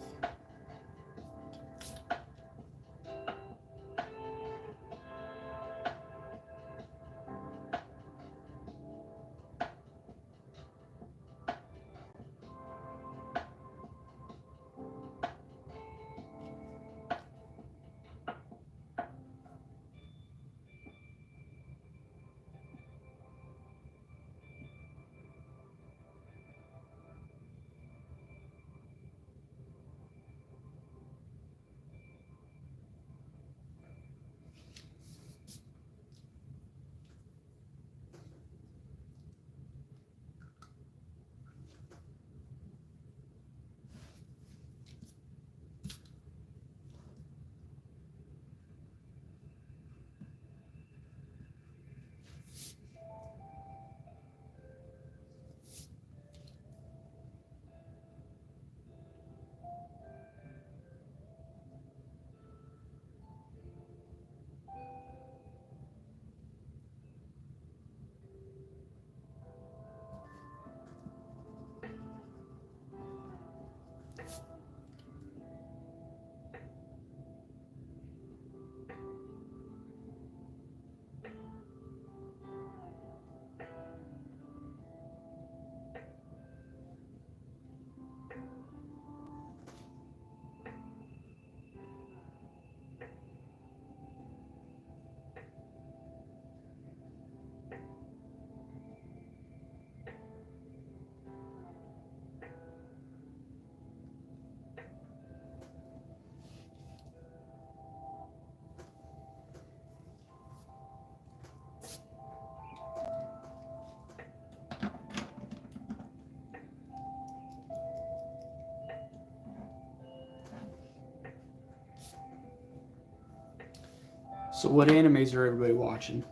So what animes are everybody watching?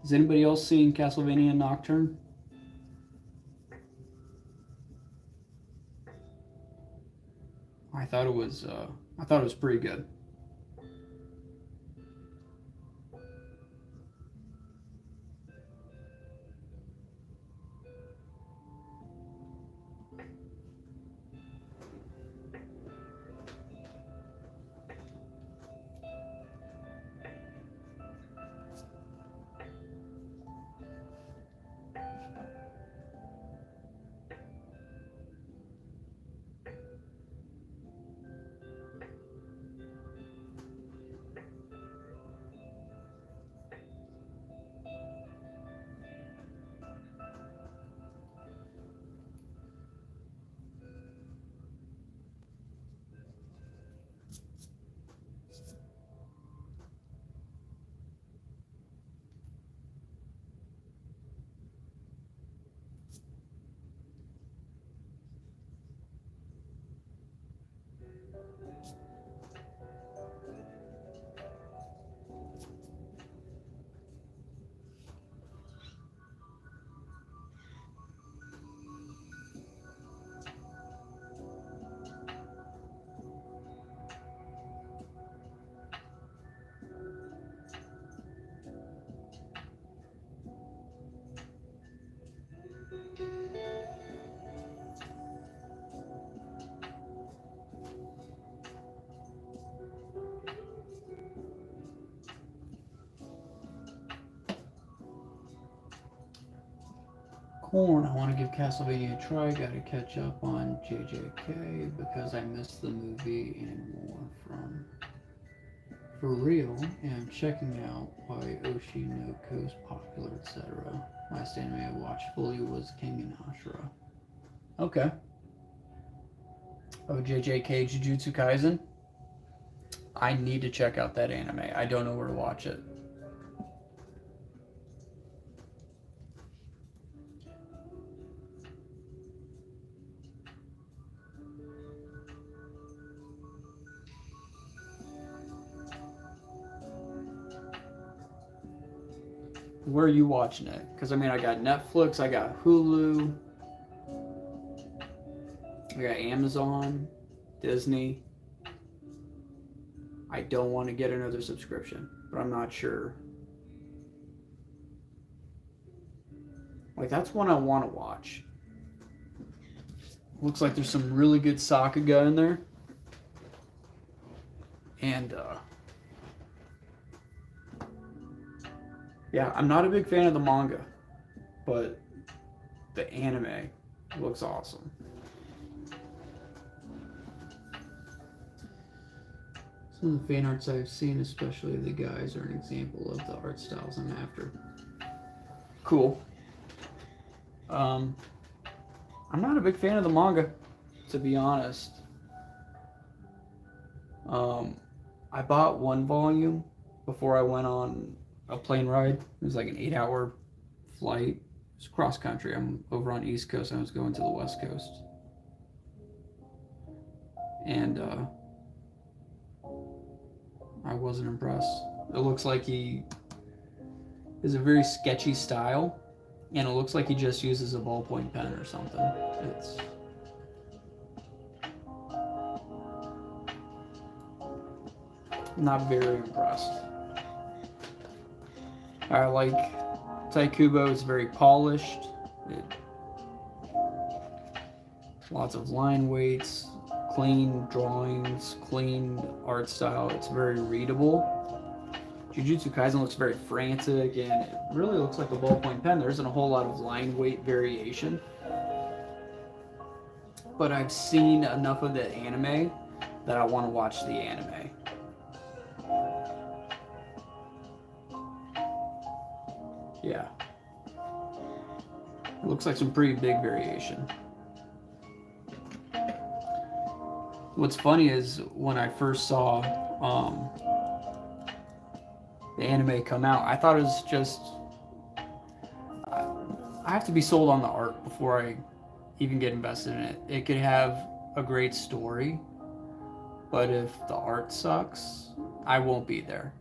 Is anybody else seeing Castlevania Nocturne? I thought it was pretty good. Corn, I want to give Castlevania a try. Got to catch up on JJK because I missed the movie and more from For Real. And I'm checking out why Oshinoko's popular, etc. Last anime I watched fully was King and Ashura. Okay. Oh, JJK Jujutsu Kaisen. I need to check out that anime. I don't know where to watch it. Where are you watching it? Because, I mean, I got Netflix, I got Hulu, I got Amazon, Disney. I don't want to get another subscription, but I'm not sure. Like, that's one I want to watch. Looks like there's some really good Sakuga in there. And, yeah, I'm not a big fan of the manga, but the anime looks awesome. Some of the fan arts I've seen, especially the guys, are an example of the art styles I'm after. Cool. I'm not a big fan of the manga, to be honest. I bought one volume before I went on a plane ride. It was like an 8-hour flight. It was cross country. I'm over on East Coast. I was going to the West Coast. And I wasn't impressed. It looks like he is a very sketchy style, and it looks like he just uses a ballpoint pen or something. It's not very impressed. I like Taikubo. It's very polished. Lots of line weights, clean drawings, clean art style. It's very readable. Jujutsu Kaisen looks very frantic, and it really looks like a ballpoint pen. There isn't a whole lot of line weight variation. But I've seen enough of the anime that I want to watch the anime. Yeah. It looks like some pretty big variation. What's funny is when I first saw the anime come out, I thought it was just... I have to be sold on the art before I even get invested in it. It could have a great story, but if the art sucks, I won't be there.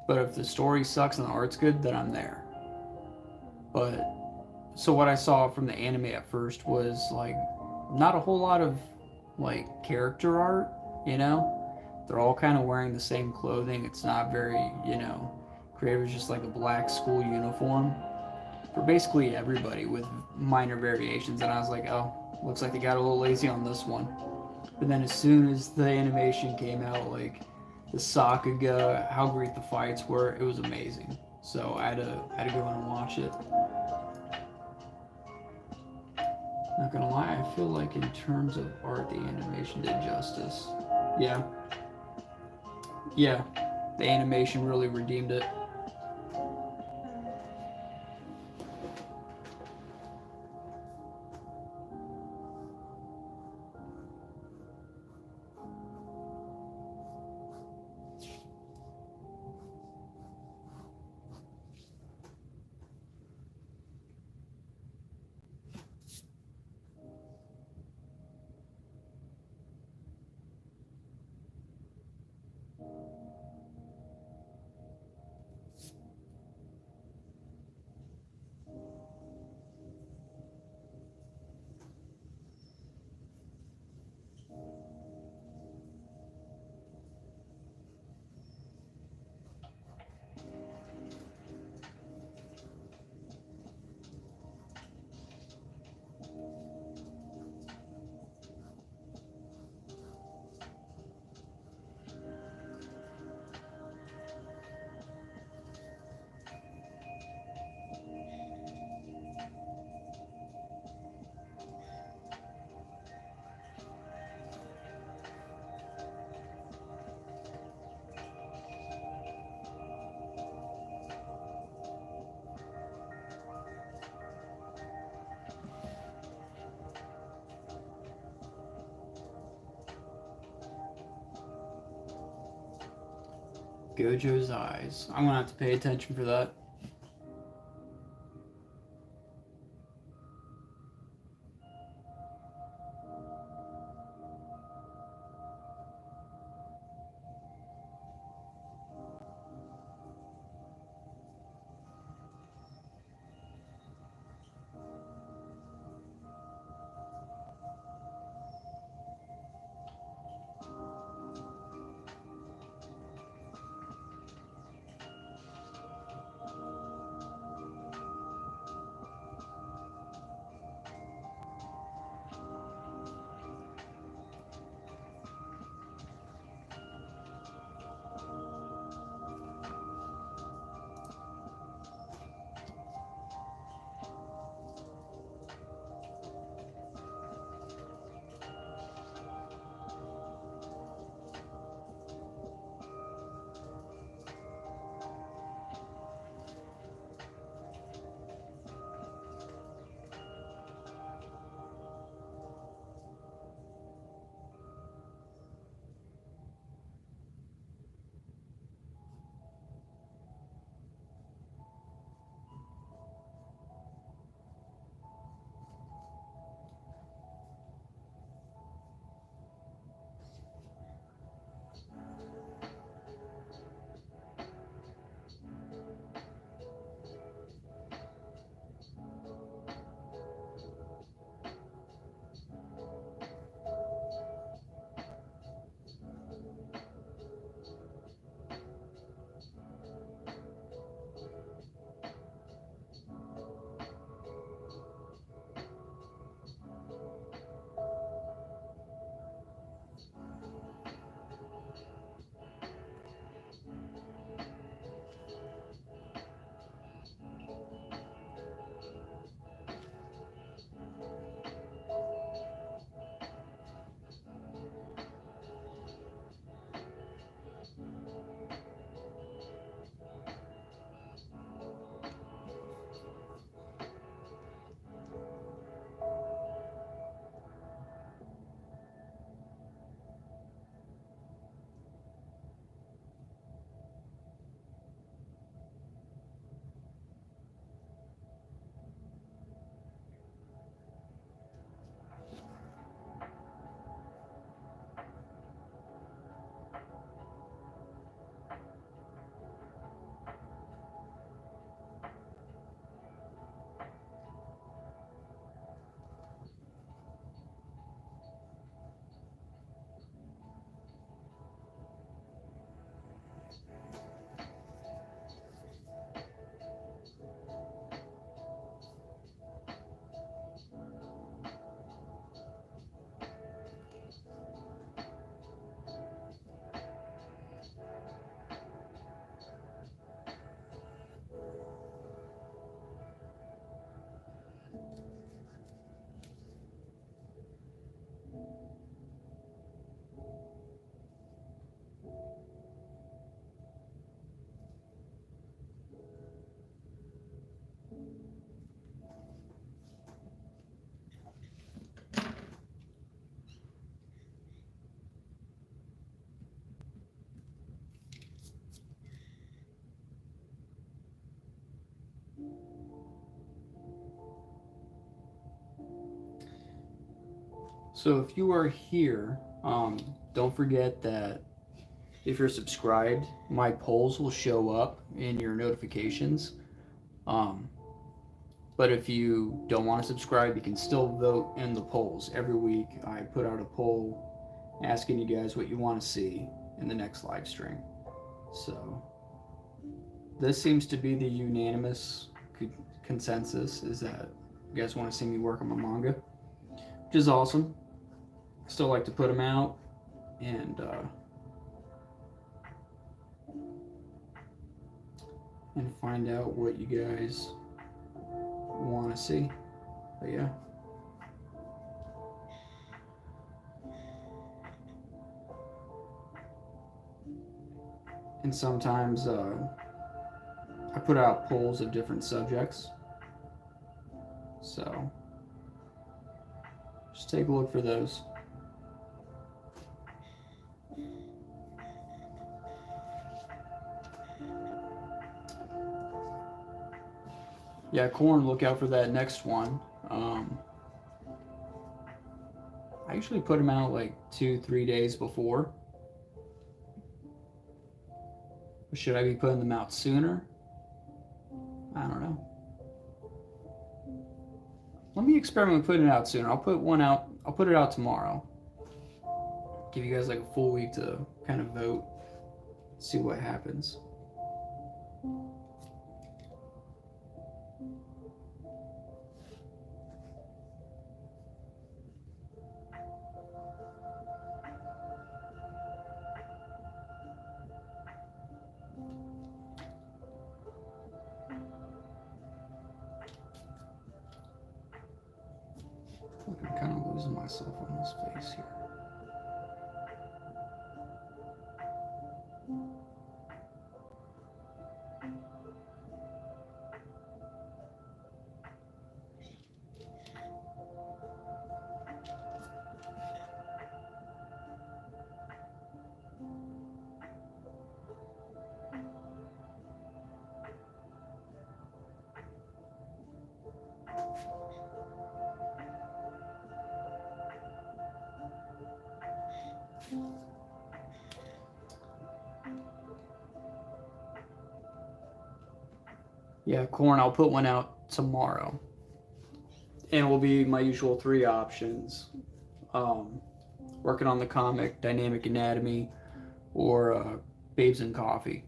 But if the story sucks and the art's good, then I'm there. But so what I saw from the anime at first was like not a whole lot of like character art, you know? They're all kind of wearing the same clothing. It's not very, you know, creative. It's just like a black school uniform for basically everybody with minor variations. And I was like, oh, looks like they got a little lazy on this one. But then as soon as the animation came out, like the Sakuga, how great the fights were, it was amazing. So I had to go in and watch it. Not gonna lie, I feel like in terms of art, the animation did justice. Yeah. Yeah, the animation really redeemed it. Gojo's eyes. I'm gonna have to pay attention for that. So if you are here, don't forget that if you're subscribed, my polls will show up in your notifications. Um, but if you don't want to subscribe, you can still vote in the polls. Every week I put out a poll asking you guys what you want to see in the next live stream. So this seems to be the unanimous consensus, is that you guys want to see me work on my manga, which is awesome. Still like to put them out and find out what you guys want to see. But yeah. And sometimes I put out polls of different subjects. So just take a look for those. Yeah, corn, look out for that next one. I usually put them out like 2-3 days before. Should I be putting them out sooner? I don't know. Let me experiment with putting it out sooner. I'll put one out. I'll put it out tomorrow. Give you guys like a full week to kind of vote. See what happens. I'm kind of losing myself on this face here. Yeah, corn, I'll put one out tomorrow. And it will be my usual 3 options. Working on the comic, Dynamic Anatomy, or Babes in Coffee.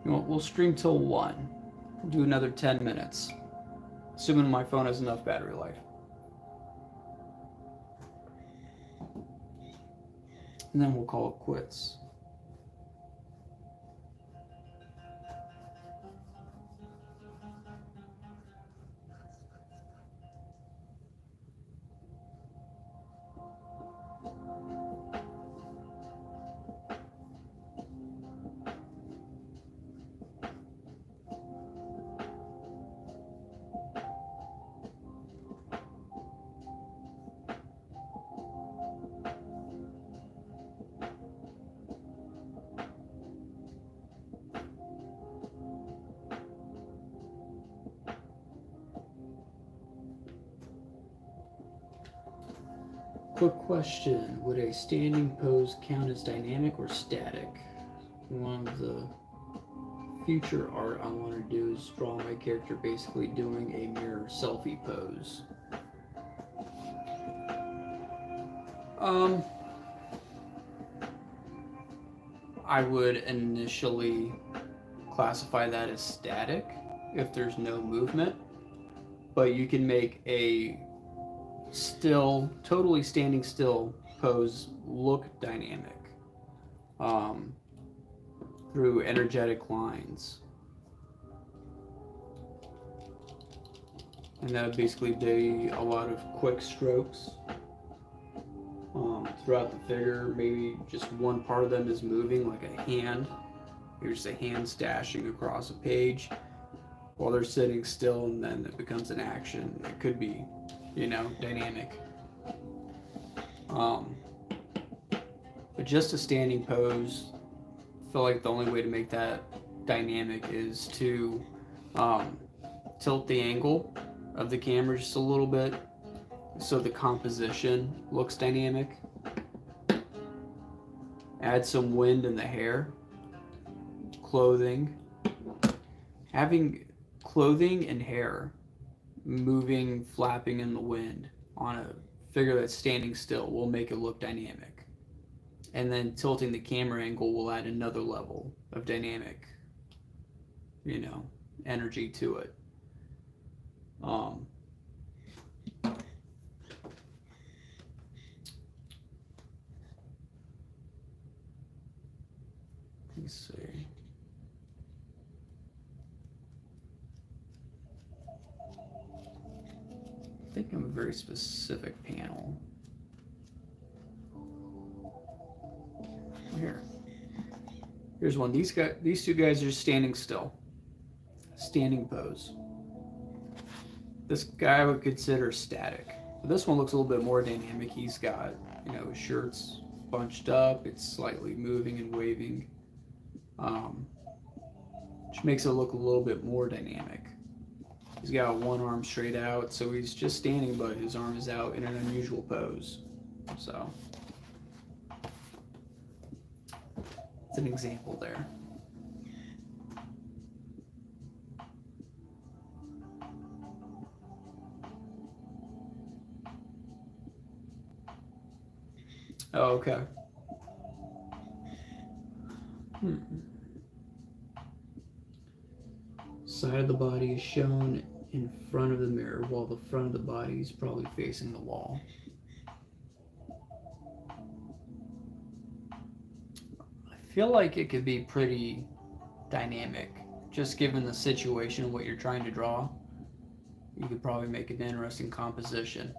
You know, we'll stream till 1. We'll do another 10 minutes. Assuming my phone has enough battery life. And then we'll call it quits. Quick question, would a standing pose count as dynamic or static? One of the future art I want to do is draw my character basically doing a mirror selfie pose. I would initially classify that as static if there's no movement, but you can make a still, totally standing still pose look dynamic through energetic lines. And that would basically be a lot of quick strokes throughout the figure. Maybe just one part of them is moving, like a hand. Maybe just a hand stashing across a page while they're sitting still, and then it becomes an action. It could be, dynamic. But just a standing pose, I feel like the only way to make that dynamic is to tilt the angle of the camera just a little bit so the composition looks dynamic. Add some wind in the hair clothing, having clothing and hair moving, flapping in the wind on a figure that's standing still will make it look dynamic. And then tilting the camera angle will add another level of dynamic, energy to it. Let's see. I think I'm a very specific panel. Here's one. These two guys are just standing still. Standing pose. This guy I would consider static. But this one looks a little bit more dynamic. He's got, his shirt's bunched up. It's slightly moving and waving. Which makes it look a little bit more dynamic. He's got one arm straight out, so he's just standing, but his arm is out in an unusual pose. So it's an example there. Oh, okay. Side of the body is shown in front of the mirror, while the front of the body is probably facing the wall. I feel like it could be pretty dynamic, just given the situation and what you're trying to draw. You could probably make an interesting composition.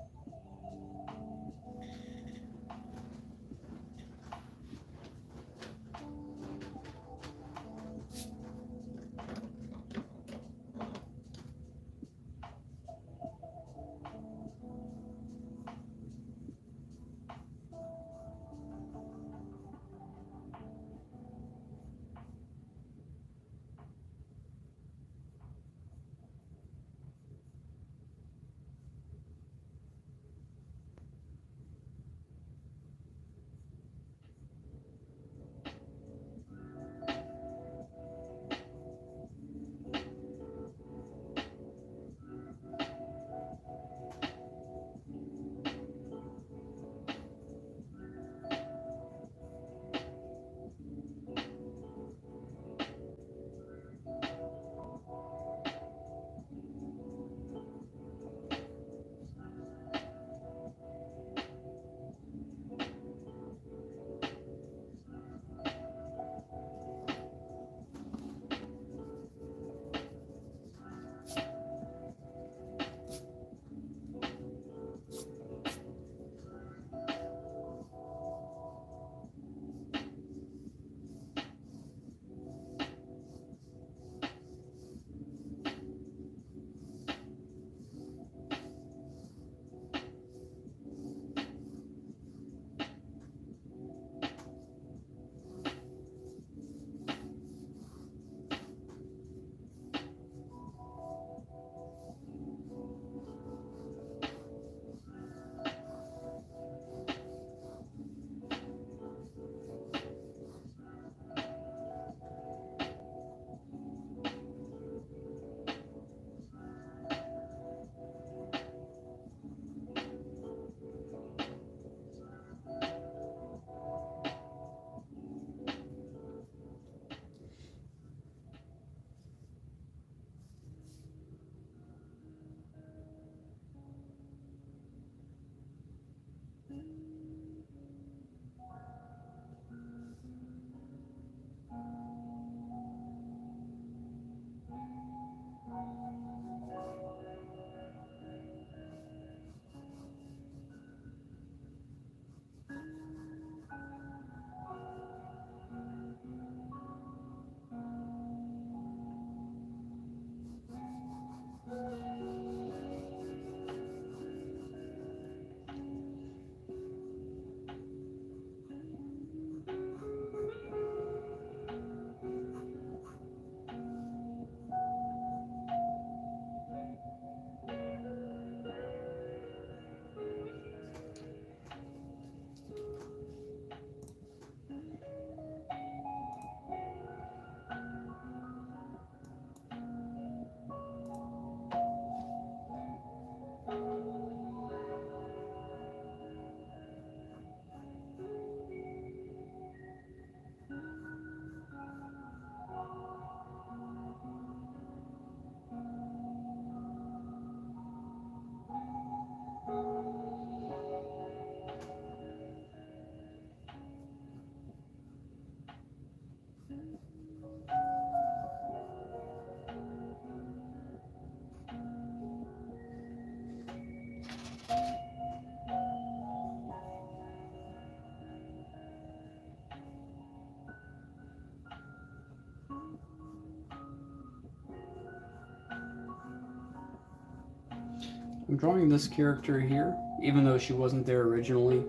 I'm drawing this character here, even though she wasn't there originally.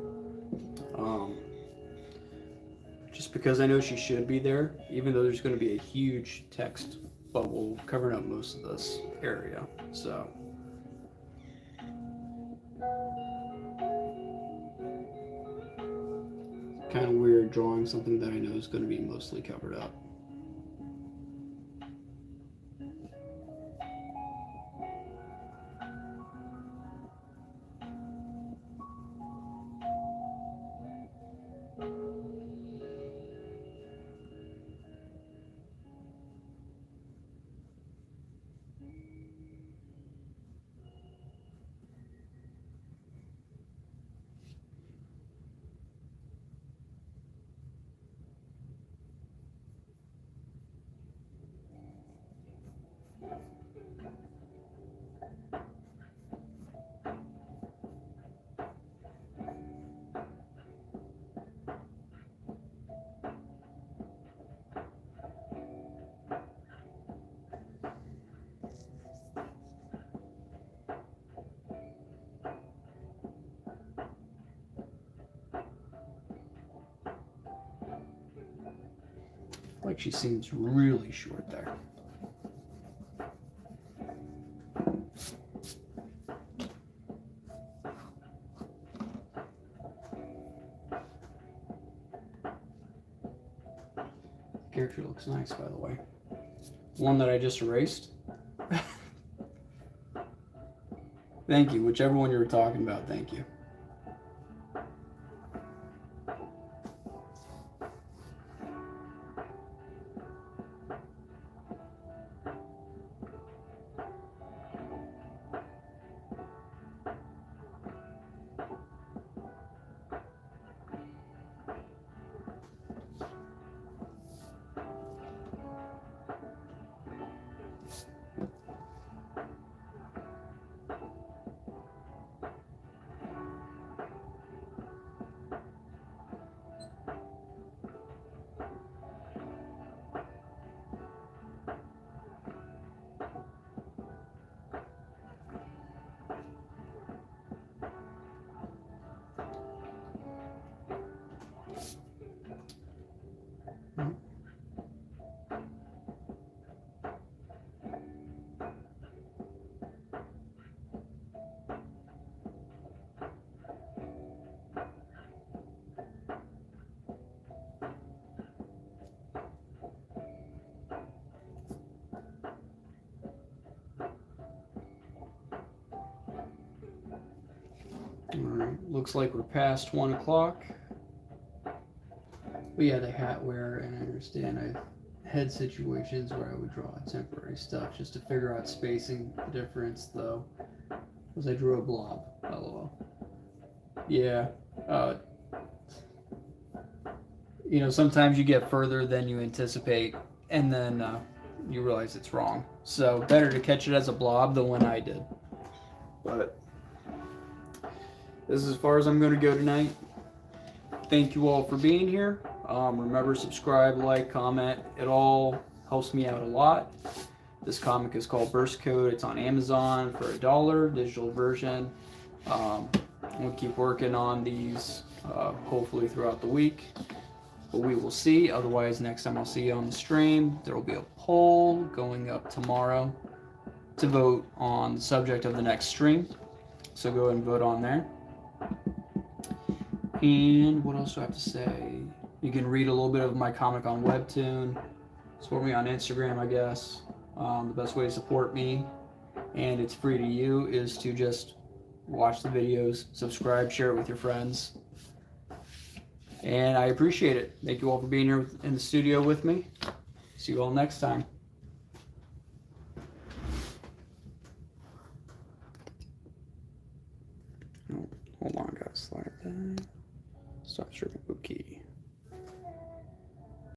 Just because I know she should be there, even though there's going to be a huge text bubble covering up most of this area. So, kind of weird drawing something that I know is going to be mostly covered up. Like she seems really short there. The character looks nice, by the way. One that I just erased. Thank you, whichever one you were talking about, thank you. Alright, looks like we're past 1 o'clock. But yeah, the hat wear, and I understand I've had situations where I would draw temporary stuff just to figure out spacing. The difference, though, was I drew a blob. LOL. Yeah. You know, sometimes you get further than you anticipate, and then you realize it's wrong. So, better to catch it as a blob than when I did. But this is as far as I'm going to go tonight. Thank you all for being here. Remember, subscribe, like, comment. It all helps me out a lot. This comic is called Burst Code. It's on Amazon for $1, digital version. We'll keep working on these hopefully throughout the week. But we will see. Otherwise, next time I'll see you on the stream. There will be a poll going up tomorrow to vote on the subject of the next stream. So go ahead and vote on there. And what else do I have to say? You can read a little bit of my comic on Webtoon. Support me on Instagram, I guess. The best way to support me, and it's free to you, is to just watch the videos, subscribe, share it with your friends. And I appreciate it. Thank you all for being here in the studio with me. See you all next time. Oh, hold on, guys. Slide that. Stop stripping. Okay.